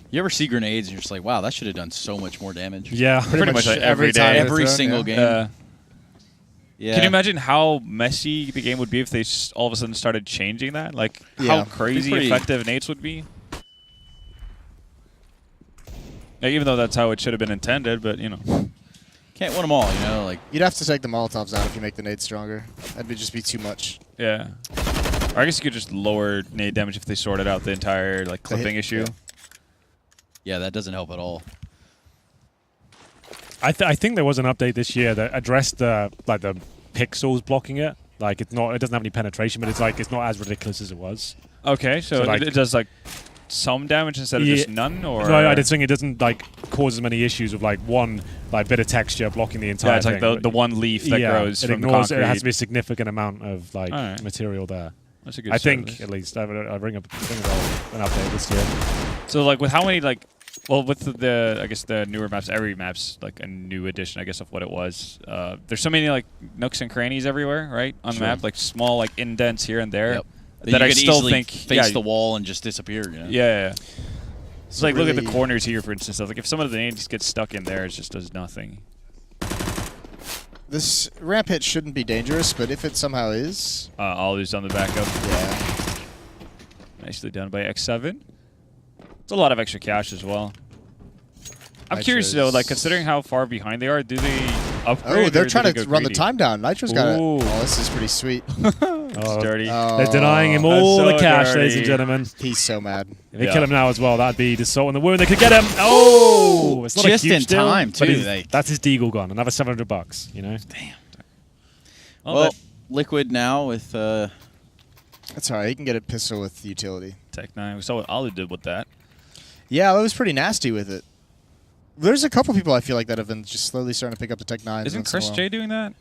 You ever see grenades and you're just like, wow, that should have done so much more damage. Yeah. Pretty much like every day. Every thrown, single yeah. game. Yeah. Can you imagine how messy the game would be if they all of a sudden started changing that? Like, how Yeah. crazy Pretty- effective nades would be? Like, even though that's how it should have been intended, but, you know. Can't win them all, you know? Like, You'd have to take the Molotovs out if you make the nades stronger. That'd just be too much. Yeah. Or I guess you could just lower nade damage if they sorted out the entire, like, clipping issue. yeah, that doesn't help at all. I think there was an update this year that addressed the pixels blocking it. Like it doesn't have any penetration, but it's not as ridiculous as it was. Okay, so, like- it does, like, some damage instead of just none? Or No, I did think it doesn't cause as many issues with one bit of texture blocking the entire Yeah, it's thing. like the one leaf that grows it from the ignores concrete. it has to be a significant amount of Alright. material there. That's a good I think service. at least I bring up an update this year. So, like, with how many, like, well, with the I guess the newer maps, every map's like a new edition, I guess, of what it was. There's so many like nooks and crannies everywhere, right, on the Sure. map, like small like indents here and there. Yep. That you I could still easily think face the wall and just disappear, you know? Yeah. It's like look at the really- corners here, for instance. Like if some of the nades get stuck in there, it just does nothing. This ramp hit shouldn't be dangerous, but if it somehow is, Always on the backup. yeah. Nicely done by X7. It's a lot of extra cash as well. I'm curious though, like considering how far behind they are, do they upgrade? Oh, they're or do trying they to go run the greedy? time down. Nitro's got it. Ooh. Oh, this is pretty sweet. It's dirty. They're denying him all That's the so cash, ladies dirty. and gentlemen. He's so mad. If they Yeah. kill him now as well, that'd be the salt in the wound. They could get him. Oh, it's not Just a huge in deal, time, but too, he's- like- that's his deagle gone. Another $700. You know. Well, Liquid now with That's all right. He can get a pistol with utility. Tech 9. We saw what Ali did with that. Yeah, that was pretty nasty with it. There's a couple people I feel like that have been just slowly starting to pick up the Tech 9s. Isn't once in a Chris while. J doing that?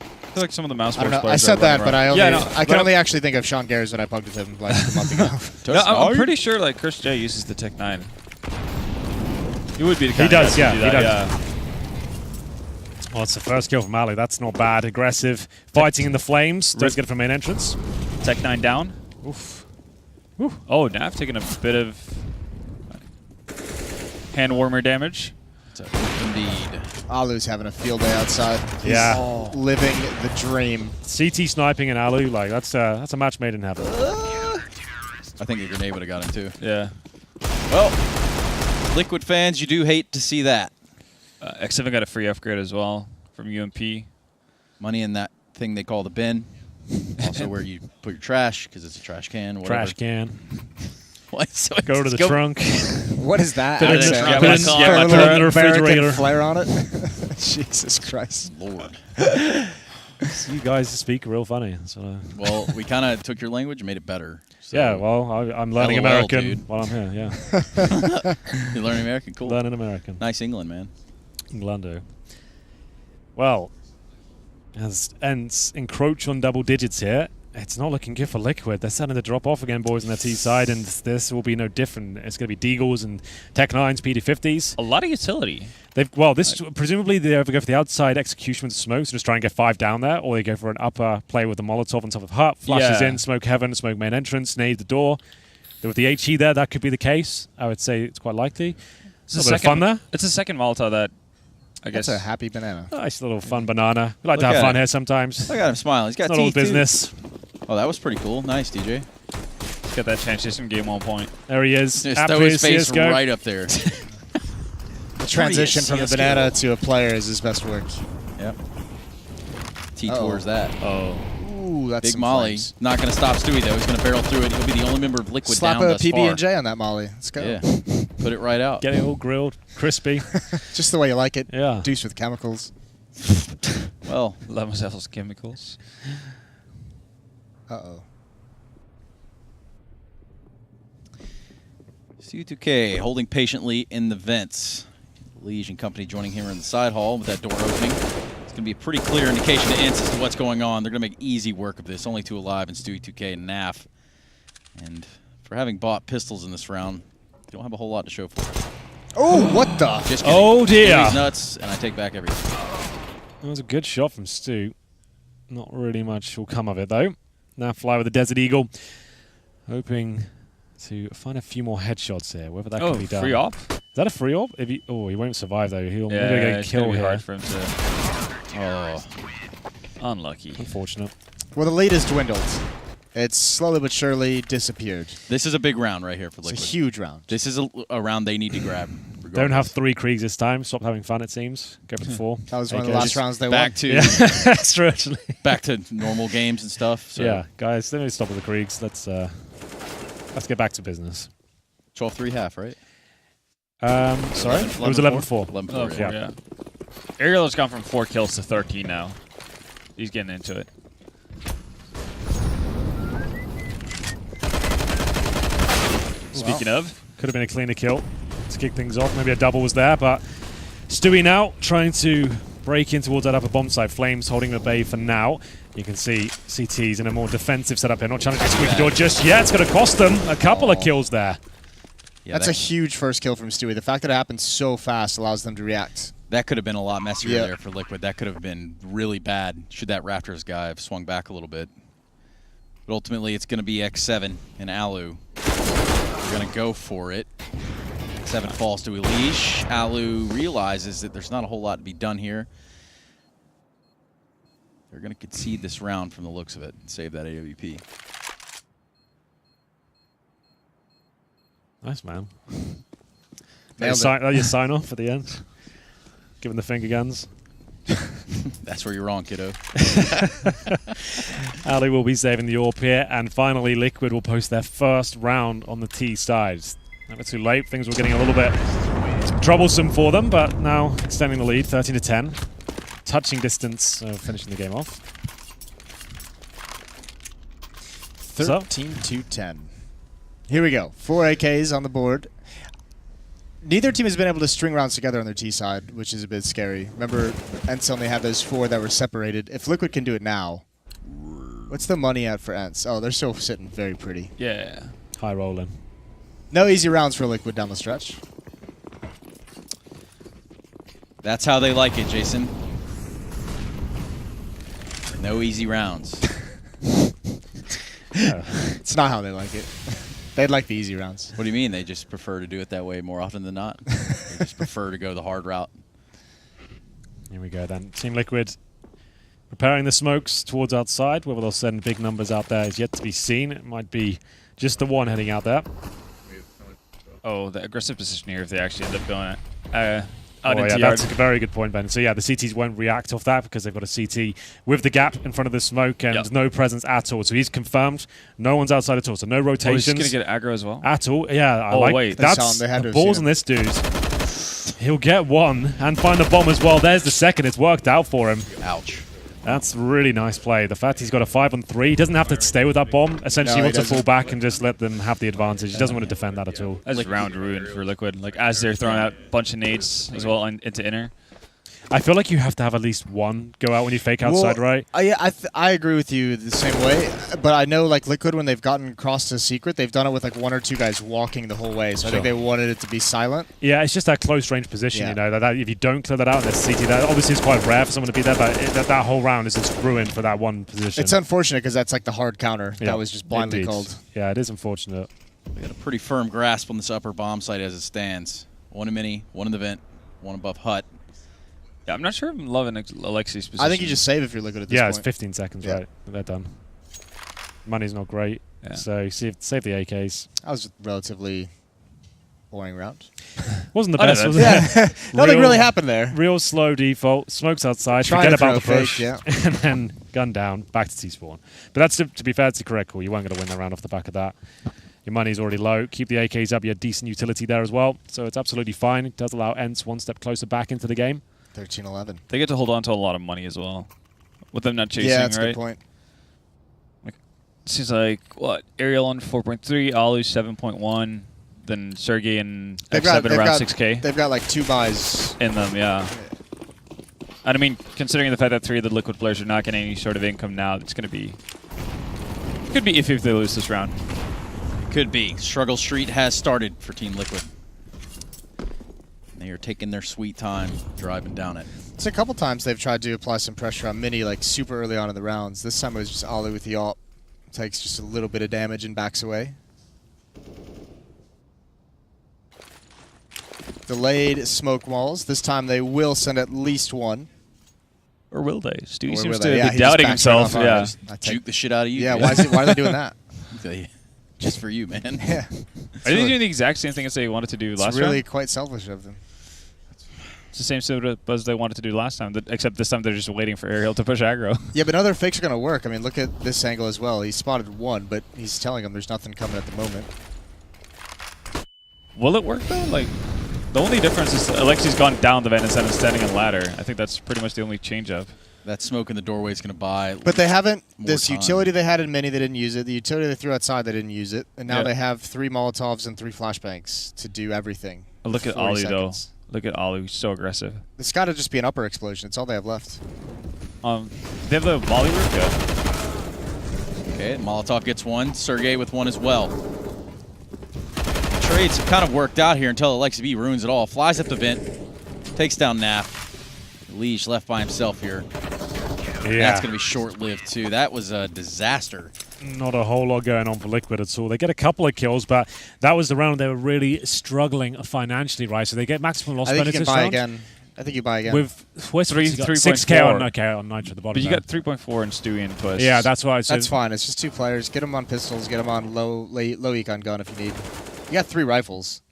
I feel like some of the mouse I don't force know. I players said are that, running but around. I only, Yeah, no, I can but only actually think of Sean Garrett when I bugged with him like a month ago. No, I'm pretty sure like Chris J uses the Tech 9. He would be the He kind does, of yeah. guy to He do that, does. yeah. Well, it's the first kill from Ali. That's not bad. Aggressive. Fighting in the flames. Does get it from main entrance. Tech 9 down. Oof. Oh, Nav taking a bit of hand warmer damage. Indeed. Alu's having a field day outside. He's Yeah. living the dream. CT sniping and Alu, like that's a match made in heaven. I think a grenade would have got him too. Yeah. Well, Liquid fans, you do hate to see that. X7 got a free upgrade as well from UMP. Money in that thing they call the bin. Also where you put your trash, because it's a trash can. Whatever. Trash can. What? So Go to the trunk. What is that? Put it in Accent? the- Yeah, put my it car. in- Yeah, put my it in car. the refrigerator. American flair on it. Jesus Christ. Lord. You guys speak real funny. So, Well, we kind of took your language and made it better. So yeah, well, I'm learning LOL, American dude. while I'm here. Yeah, You're learning American? Cool. learning American. Nice England, man. Englando. Well, as ENCE encroach on double digits here, it's not looking good for Liquid. They're starting to drop off again, boys, on the T side, and this will be no different. It's going to be Deagles and Tech 9s, PD50s. A lot of utility. Presumably they either go for the outside execution with the smoke, so just try and get 5 down there, or they go for an upper play with the Molotov on top of Hut, flashes Yeah. in, smoke heaven, smoke main entrance, nade the door. With the HE there, that could be the case. I would say it's quite likely. It's A little bit of fun there. It's the second Molotov that I guess. That's a happy banana. Nice little fun banana. We like to Look have at fun it. here sometimes. Look at him smiling. He's got Not all teeth, too. business. Oh, that was pretty cool. Nice, DJ. Got that chance just in game 1 point. There he is. Just At throw his his face CS:GO. right up there. The transition from the CS:GO. banana to a player is his best work. Yep. T-tours that. Oh. Ooh, that's Big some Molly. flames. Not going to stop Stewie, though. He's going to barrel through it. He'll be the only member of Liquid Slap down a thus far. PB&J on that Molly. Let's go. Yeah. Put it right out. Get it all grilled, crispy. Just the way you like it. Yeah. Deuce with chemicals. Well, Lemoncells chemicals. Uh-oh. C2K holding patiently in the vents. Liege and company joining him in the side hall with that door opening. It's going to be a pretty clear indication to ENCE as to what's going on. They're going to make easy work of this. Only 2 alive in Stewie 2K and NAF. And for having bought pistols in this round, they don't have a whole lot to show for it. Oh, what the? Just kidding. Oh, dear. Stewie's nuts, and I take back everything. That was a good shot from Stu. Not really much will come of it, though. Now fly with the Desert Eagle. Hoping to find a few more headshots here, whether that can be done. Free op? Is that a free op? If he won't survive, though. He'll maybe Yeah, get a it's kill gonna be here. hard for him to. Oh, Unlucky. Unfortunate. Well, the lead has dwindled. It's slowly but surely disappeared. this is a big round right here for It's Liquid. a huge round. This is a round they need to grab. Don't have regardless. 3 Kriegs this time. Stop having fun, it seems. Go for the 4. That was one of the AKs. last rounds they back won. to Yeah, that's true, actually. back to normal games and stuff. So Yeah, guys, let me stop with the Kriegs. Let's get back to business. 12-3 half, right? Sorry? It was 11-4. 11-4. Oh, yeah. yeah. Ariel has gone from 4 kills to 13 now. He's getting into it. Speaking of, Could have been a cleaner kill to kick things off. Maybe a double was there, but Stewie now trying to break in towards that upper bomb site. Flames holding the bay for now. You can see CT's in a more defensive setup here. Not challenging squeaky door just yet. It's going to cost them a couple of kills there. Yeah, That's that, a huge first kill from Stewie. The fact that it happened so fast allows them to react. that could have been a lot messier Yeah. there for Liquid. That could have been really bad should that Raptors guy have swung back a little bit. But ultimately, it's going to be X7 and Alu. They're going to go for it. X7 falls to Elish. Alu realizes that there's not a whole lot to be done here. They're going to concede this round from the looks of it and save that AWP. Nice, man. Nailed That your sign off at the end? Giving the finger guns. That's where you're wrong, kiddo. Ali will be saving the AWP here, and finally Liquid will post their first round on the T side. Never too late. Things were getting a little bit troublesome for them, but now extending the lead, 13-10. Touching distance, finishing the game off. 13-10. Here we go. 4 AKs on the board. Neither team has been able to string rounds together on their T side, which is a bit scary. Remember, ENCE only had those 4 that were separated. If Liquid can do it now, what's the money at for ENCE? Oh, they're still sitting very pretty. yeah. High rolling. No easy rounds for Liquid down the stretch. That's how they like it, Jason. No easy rounds. It's not how they like it. They'd like the easy rounds. What do you mean? They just prefer to do it that way more often than not? They just prefer to go the hard route. Here we go then. Team Liquid preparing the smokes towards outside. Whether they'll send big numbers out there is yet to be seen. It might be just the one heading out there. Oh, the aggressive position here if they actually end up going out Oh, into yeah, yard. that's a very good point, Ben. So yeah, the CTs won't react off that because they've got a CT with the gap in front of the smoke and no presence at all. So he's confirmed. No one's outside at all. So no Oh, rotations. he's going to get aggro as well? At all. Yeah, I Oh, like wait. that's They had to the have seen balls him. on this dude. He'll get one and find the bomb as well. There's the second. It's worked out for him. Ouch. That's really nice play. The fact he's got a 5-on-3, he doesn't have to stay with that bomb. Essentially, No, he wants he to fall doesn't. back and just let them have the advantage. He doesn't want to defend that at all. That's round ruined for Liquid. Like, as they're throwing out a bunch of nades as well into inner. I feel like you have to have at least one go out when you fake outside, right? I agree with you the same way, but I know like Liquid when they've gotten across to secret, they've done it with like 1 or 2 guys walking the whole way. So I think they wanted it to be silent. Yeah, it's just that close range position, Yeah. you know, that if you don't clear that out in the CT, that obviously is quite rare for someone to be there, but that whole round is just ruined for that one position. It's unfortunate because that's like the hard counter Yeah, that was just blindly indeed. called. Yeah, it is unfortunate. We got a pretty firm grasp on this upper bomb site as it stands. One in mini, one in the vent, one above hut. Yeah, I'm not sure I'm loving Alexi's position. I think you just save if you're Liquid at this Yeah, point. it's 15 seconds, Yeah. right? They're done. Money's not great, Yeah. so save the AKs. That was a relatively boring round. Wasn't the I best, don't was know. it? Yeah, nothing really happened there. Real slow default, smokes outside, Trying forget to about the throw a push, fake, yeah. and then gun down, back to T-spawn. But that's, to be fair, it's a correct call. You weren't going to win the round off the back of that. Your money's already low. Keep the AKs up. You had decent utility there as well, so it's absolutely fine. It does allow ENCE one step closer back into the game. 13-11. They get to hold on to a lot of money as well. With them not chasing, Yeah, that's a right? good point. Seems like, what, Ariel on 4.3, Alu 7.1, then Sergey and X7 around 6K They've got like 2 buys. in them, yeah. And I mean, considering the fact that 3 of the Liquid players are not getting any sort of income now, it's going to be... Could be iffy if they lose this round. Could be. Struggle Street has started for Team Liquid. They are taking their sweet time driving down it. It's a couple times they've tried to apply some pressure on Mini like super early on in the rounds. This time it was just Ollie with the ult. Takes just a little bit of damage and backs away. Delayed smoke walls. This time they will send at least one. Or will they? Stewie Or seems will to they? Yeah, be he just doubting backs right himself. off on Yeah. it. I take- Juke the shit out of you. Yeah, dude. why are they doing that? Just for you, man. Yeah. Are they doing the exact same thing as they wanted to do last It's really round? quite selfish of them. It's the same sort of buzz they wanted to do last time, except this time they're just waiting for Ariel to push aggro. Yeah, but other fakes are going to work. I mean, look at this angle as well. He spotted one, but he's telling him there's nothing coming at the moment. Will it work though? Like, the only difference is Alexi's gone down the vent instead of standing on ladder. I think that's pretty much the only change up. That smoke in the doorway is going to buy. But they haven't. More This time. utility they had in Mini, they didn't use it. The utility they threw outside, they didn't use it. And now Yeah. they have 3 Molotovs and 3 flashbangs to do everything. But look at 40 Ollie seconds. though. Look at Ollie, he's so aggressive. It's got to just be an upper explosion. It's all they have left. They have the volley roof, yeah. Okay, Molotov gets one. Sergey with one as well. Trades have kind of worked out here until Alexi B ruins it all. Flies up the vent, takes down Naf. Leash left by himself here. Yeah. That's going to be short-lived, too. That was a disaster. Not a whole lot going on for Liquid at all. They get a couple of kills, but that was the round they were really struggling financially, right? So they get maximum loss I think you benefit can this buy round. again. I think you buy again. With where's 3.4. 6K on Nitro at the bottom. But you there. got 3.4 in Stewie and Twist. Yeah, that's why I said. That's fine. It's just 2 players. Get them on pistols. Get them on low econ gun if you need. You got 3 rifles.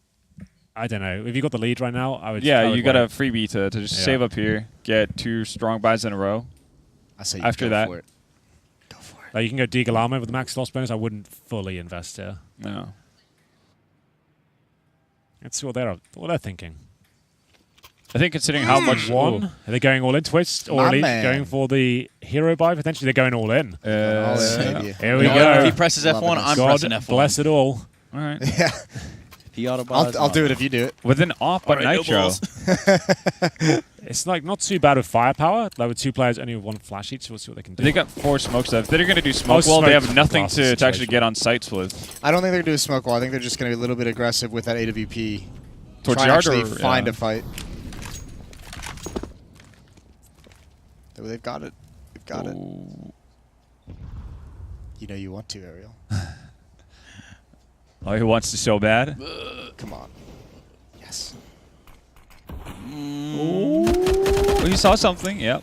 I don't know. If you got the lead right now, I would. Yeah, I would you got a wait. freebie to just Yeah. save up here, get 2 strong buys in a row. I say After go that- for it. Go for it. Like you can go Deagle Armor with the max loss bonus. I wouldn't fully invest here. No. Let's see what they're thinking. I think considering how much One, are they going all in Twist, or My at least man. going for the hero buy? Potentially, they're going all in. All in, yeah. maybe. Here we You know what? go. If he presses F1, Loving I'm this. pressing God F1. bless it all. All right. Yeah. He autobuys. I'll do it if you do it. With an off but All right, no Nitro. balls. It's like not too bad with firepower. Like with 2 players, only with 1 flash each. So we'll see what they can do. They got 4 smoke stuff. If they're going to do smoke wall, smoke they have nothing blast to actually situation. get on sites with. I don't think they're going to do a smoke wall. I think they're just going to be a little bit aggressive with that AWP. Towards Try yard and actually or- find yeah. a fight. Oh, they've got it. They've got it. Ooh. You know you want to, Ariel. Oh, he wants to so bad. Come on. Yes. Oh, he saw something. Yep.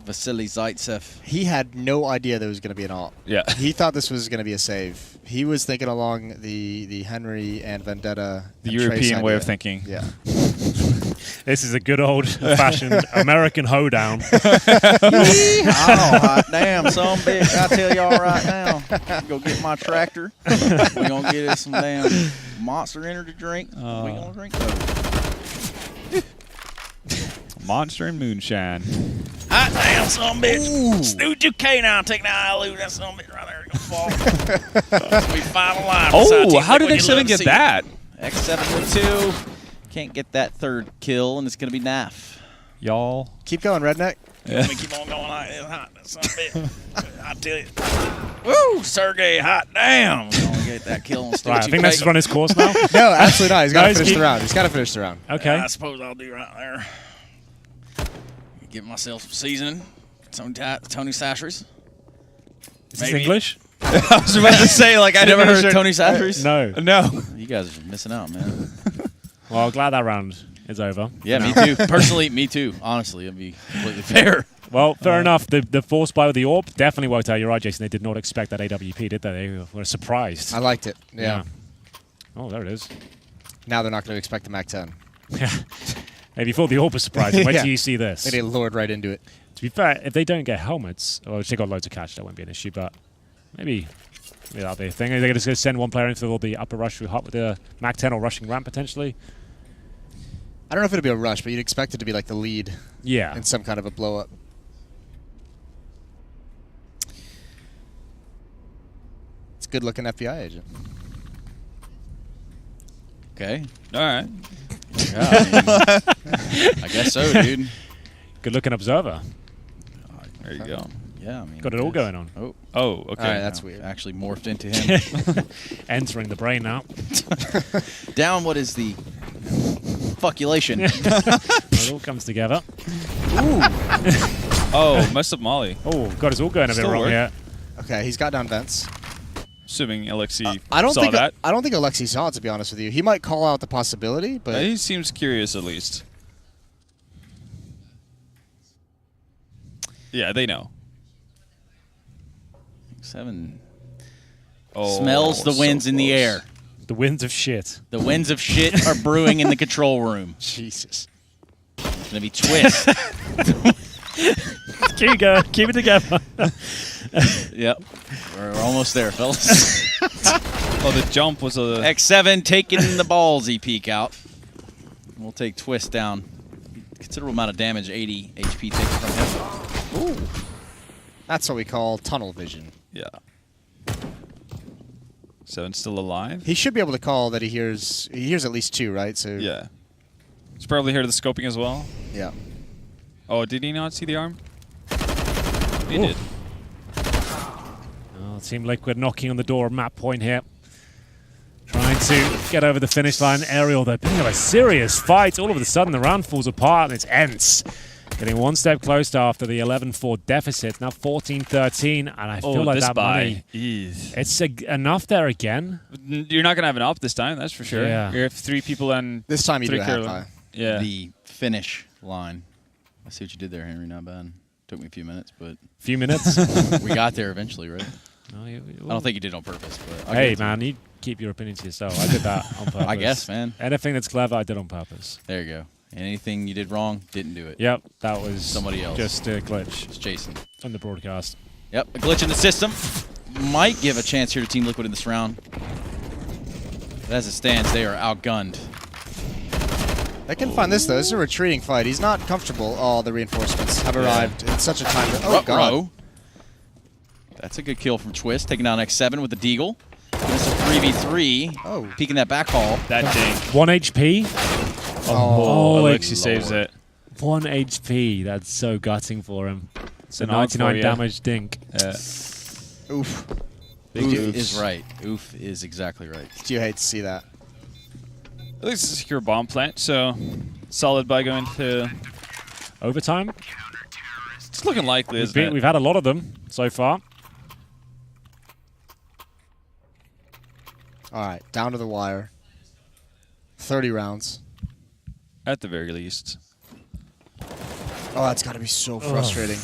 Vasily Zaitsev. He had no idea there was going to be an alt. Yeah. He thought this was going to be a save. He was thinking along the Henry and Vendetta. The and Trace European way of idea. thinking. Yeah. This is a good old-fashioned American hoedown. Oh, hot damn, son bitch. I tell y'all right now. Go get my tractor. We're going to get us some damn Monster Energy drink. We're going to drink those. Monster and moonshine. Hot damn, son bitch. Snoot your canine. Take the eye loot. That son bitch right there. Going to fall. We final line. Oh, how did X7 get that? X7 with 2. Can't get that third kill, and it's going to be NAF. Y'all. Keep going, Redneck. Let me keep on going like this. Hot, son of a bitch. I tell you. Woo, Sergey, hot damn. We're going to get that kill on stage. Right, I think this has run his course now. No, absolutely not. He's got to Guys, finish keep- the round. He's got to finish the round. Okay. I suppose I'll do right there. Get myself some seasoning. Tony Sashers. Is this English? I was about to say, like, I never heard Tony Sashers. No. No. You guys are missing out, man. Well, glad that round is over. Yeah, me too. Personally, me too. Honestly, I'd be completely fair. Well, fair enough. The force buy with the AWP definitely worked out. You're right, Jason. They did not expect that AWP, did they? They were surprised. I liked it. Yeah. Oh, there it is. Now they're not going to expect the Mac 10. Maybe you thought the AWP was surprising. Wait Yeah. till you see this. They lured right into it. To be fair, if they don't get helmets, or if they got loads of cash, that won't be an issue. But maybe that'll be a thing. Are they just going to send one player into the upper rush through hot with the Mac 10 or rushing ramp potentially? I don't know if it'll be a rush, but you'd expect it to be like the lead Yeah. in some kind of a blow up. It's a good looking FBI agent. Okay. All right. Yeah, I guess so, dude. Good looking observer. There you go. Yeah, I mean, Got it all going on. Oh, Oh, okay. All right, that's no, weird. Actually morphed into him. Entering the brain now. Down. What is the fuckulation? It all comes together. Oh, messed up Molly. Oh, God, it's all going a bit Still wrong work. here. Okay, he's got down vents. Assuming Alexi I don't saw think that. I don't think Alexi saw it, to be honest with you. He might call out the possibility, but He seems curious at least. Yeah, they know. 7 Oh, smells the so winds in the close. air. The winds of shit. The winds of shit are brewing in the control room. Jesus. It's gonna be twist. Keep going. Keep it together. Yep. We're almost there, fellas. Oh, the jump was a... X7 taking the ballsy peek out. We'll take twist down. Considerable amount of damage, 80 HP taken from him. Ooh. That's what we call tunnel vision. Yeah. 7's still alive? He should be able to call that he hears at least 2, right? So Yeah. He's probably heard the scoping as well. Yeah. Oh, did he not see the arm? He Ooh. did. Oh, Team Liquid knocking on the door of map point here. Trying to get over the finish line. Ariel, they're picking up a serious fight. All of a sudden, the round falls apart, and it's ENCE getting one step closer after the 11-4 deficit. Now 14-13, and I feel like this that buy. money... Ease. It's enough there again. You're not going to have an up this time, that's for sure. Yeah. You have 3 people and... This time you do 3 a half Carolyn. high. Yeah. The finish line. I see what you did there, Henry. Not bad. Took me a few minutes, but Few minutes. we got there eventually, right? Oh, I don't think you did on purpose, but I'll Hey, give it to man, you keep your opinion to yourself. I did that on purpose. I guess, man. Anything that's clever, I did on purpose. There you go. Anything you did wrong, didn't do it. Yep, that was Somebody else. just a glitch It's Jason. from the broadcast. Yep, a glitch in the system. Might give a chance here to Team Liquid in this round. But as it stands, they are outgunned. They can find this, though. This is a retreating fight. He's not comfortable. Oh, the reinforcements have arrived in such a time. Oh, God. Ruh-roh. That's a good kill from Twist, taking down X7 with the Deagle. This is a 3v3. Oh. Peeking that back hall. That dink. 1 HP. Oh, Lord. Alexi saves it. 1 HP. That's so gutting for him. It's a An arc for 99 you. damage dink. Yeah. Oof. Oof oops. is right. Oof is exactly right. Do you hate to see that? At least it's a secure bomb plant, so solid buy going to overtime. It's looking likely, isn't it? We've had a lot of them so far. All right, down to the wire. 30 rounds. At the very least. Oh, that's got to be so frustrating.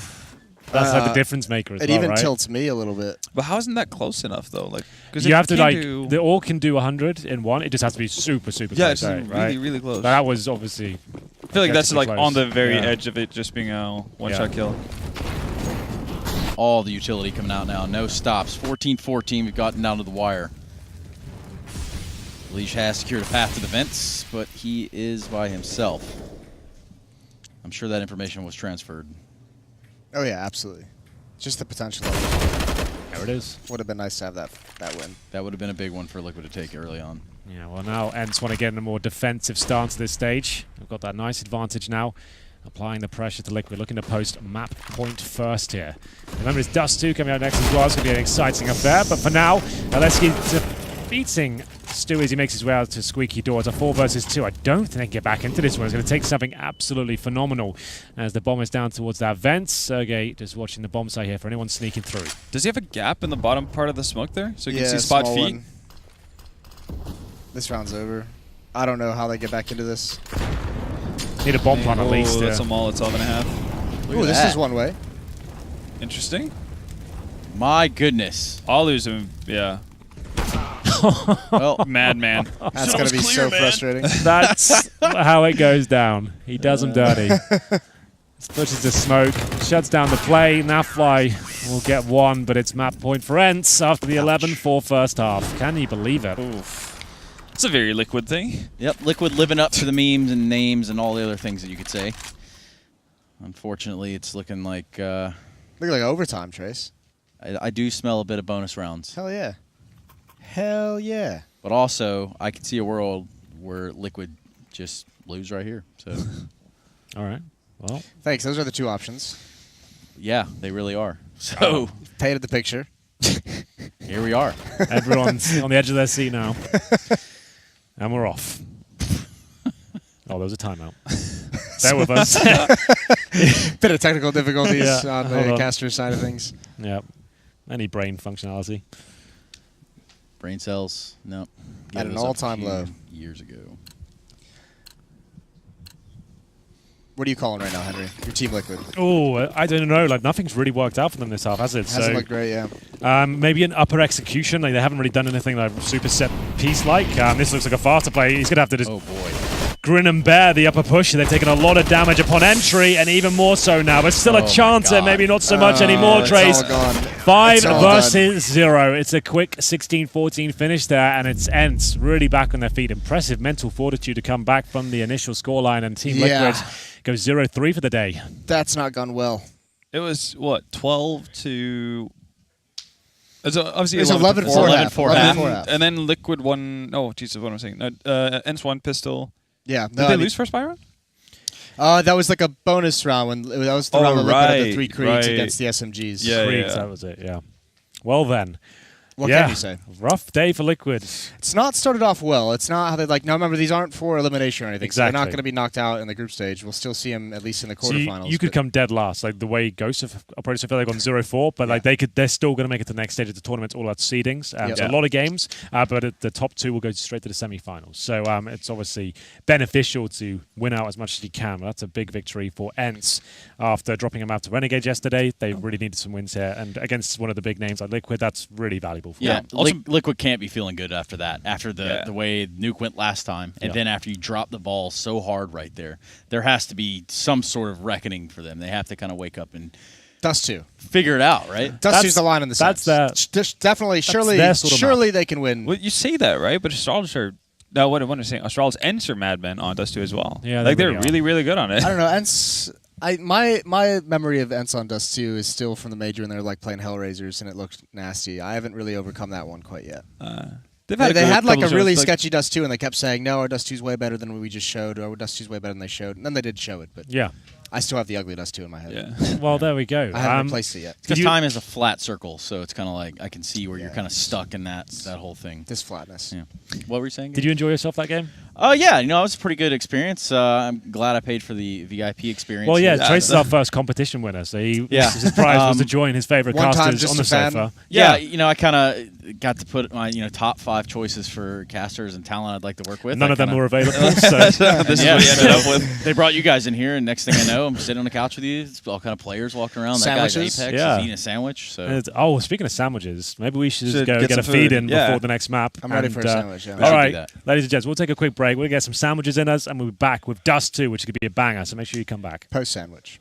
That's like the difference maker as it well, even right? tilts me a little bit. But how isn't that close enough, though? Like, because You have to, like, they all can do 100 in one. It just has to be super, super yeah, close it's out, really, right? really close. That was obviously... I feel like that's definitely like close. on the very Yeah. edge of it just being a one-shot kill. All the utility coming out now. No stops. 14-14. We've gotten down to the wire. Leash has secured a path to the vents, but he is by himself. I'm sure that information was transferred. Oh, yeah, absolutely. Just the potential of it. There it is. Would have been nice to have that win. That would have been a big one for Liquid to take early on. Yeah, well, now ENCE want to get in a more defensive stance at this stage. We've got that nice advantage now. Applying the pressure to Liquid, looking to post map point first here. Remember, it's Dust 2 coming out next as well. It's going to be an exciting affair. But for now, let's get defeating Stu as he makes his way out to Squeaky Door. It's a 4 versus 2. I don't think they can get back into this one. It's going to take something absolutely phenomenal as the bomb is down towards that vent. Sergey just watching the bomb site here for anyone sneaking through. Does he have a gap in the bottom part of the smoke there? So you can Yeah, see spot small feet? one. This round's over. I don't know how they get back into this. Need a bomb plant at least. That's Yeah. a Molotov and a half. Look Ooh, at this that. is one way. Interesting. My goodness. I'll lose him. Yeah. Well, Madman. That's going to be so frustrating. That's how it goes down. He does them dirty. Pushes the smoke, shuts down the play. Nafly will get one, but it's map point for ENCE after the 11-4 first half. Can you believe it? Oof. It's a very Liquid thing. yep, Liquid living up to the memes and names and all the other things that you could say. Unfortunately, it's looking like Look like overtime, Trace. I do smell a bit of bonus rounds. Hell yeah. Hell yeah. But also, I can see a world where Liquid just lose right here. So, All right. Well, Thanks. Those are the two options. yeah, they really are. So, Painted the picture. here we are. everyone's on the edge of their seat now. And we're off. Oh, there was a timeout. Bear with us. Bit of technical difficulties Yeah, on hold the on. caster side of things. Yeah. Any brain functionality. Brain cells, no. At an all-time low. Years ago. What are you calling right now, Henry? Your Team Liquid. Oh, I don't know. Like, nothing's really worked out for them this half, has it? Hasn't So, looked great, yeah. maybe an upper execution. Like, they haven't really done anything like super set piece like. This looks like a faster play. He's going to have to just Oh, boy. grin and bear the upper push. They've taken a lot of damage upon entry, and even more so now. But still Oh a my chance, and God. maybe not so much anymore, It's Trace. all gone. 5 It's all versus 0. It's a quick 16-14 finish there, and it's ENCE really back on their feet. Impressive mental fortitude to come back from the initial scoreline, and Team Yeah. Liquid goes 0-3 for the day. That's not gone well. It was, what, 12 to... It's obviously It was 11 11-4 half. 11-4 11-4 half. half. And then Liquid won... Oh, Jesus, what am I saying? No, ENCE won pistol. Yeah. Did No, they I mean, lose first by round? that was like a bonus round when that was the Oh, round when Liquid had the right, 3 Kriegs right. against the SMGs. Yeah, Kriegs, that was it, yeah. Well then. What yeah. can you say? Rough day for Liquid. It's not started off well. It's not how they like. Now remember, these aren't for elimination or anything. So Exactly. they're not going to be knocked out in the group stage. We'll still see them at least in the So quarterfinals. you could but- come dead last, like the way Ghosts have approached. I feel like on 0-4, but like they're still going to make it to the next stage of the tournament, all out seedings. Yep. So a lot of games, but the top 2 will go straight to the semi-finals. So it's obviously beneficial to win out as much as you can. That's a big victory for ENCE after dropping them out to Renegades yesterday. They really needed some wins here, and against one of the big names like Liquid, that's really valuable for Yeah, them. Also- Liquid can't be feeling good after that. After the way Nuke went last time, and Yeah. then after you drop the ball so hard right there has to be some sort of reckoning for them. They have to kind of wake up and Dust 2. figure it out, right? Dust 2's the line in the that's sense. Definitely, surely their sort of surely they can win. Well, you say that, right? But Astral's are... No, what I'm saying, Astral's ENCE are madmen on Dust 2 as well. Yeah, like they they're really are. really, really good on it. I don't know. ENCE. My memory of ENCE on Dust 2 is still from the major, and they're like playing Hellraisers, and it looked nasty. I haven't really overcome that one quite yet. They've They good had like a couple really shows, like- sketchy Dust 2, and they kept saying, no, our Dust 2's way better than we just showed, or our Dust 2's way better than they showed. And then they did show it, but Yeah. I still have the ugly dust 2 in my head. Yeah. Well, there we go. I haven't replaced it yet. Because you- time is a flat circle, so it's kind of like I can see where you're Yeah. kind of stuck in that whole thing. This flatness. Yeah. What were you saying? Did you enjoy yourself that game? Oh yeah, it was a pretty good experience. I'm glad I paid for the VIP experience. Well, yeah, Yeah, Trace is our first competition winner, so Yeah. his prize was to join his favorite one time casters just on the a fan. sofa. Yeah, I kind of got to put my top 5 choices for casters and talent I'd like to work with. None I of them kinda- were available, so This is what he ended up with. They brought you guys in here, and next thing I know, I'm sitting on the couch with you. It's all kind of players walking around. That guy's Sandwiches? Apex. Yeah. He's eating a sandwich. So oh, speaking of sandwiches, maybe we should Should go get get a some feed food. in Yeah. before the next map. I'm ready for a sandwich. Yeah. We All should do right, that. ladies and gents, we'll take a quick break. We'll get some sandwiches in us, and we'll be back with Dust 2, which is going to be a banger, so make sure you come back. Post sandwich.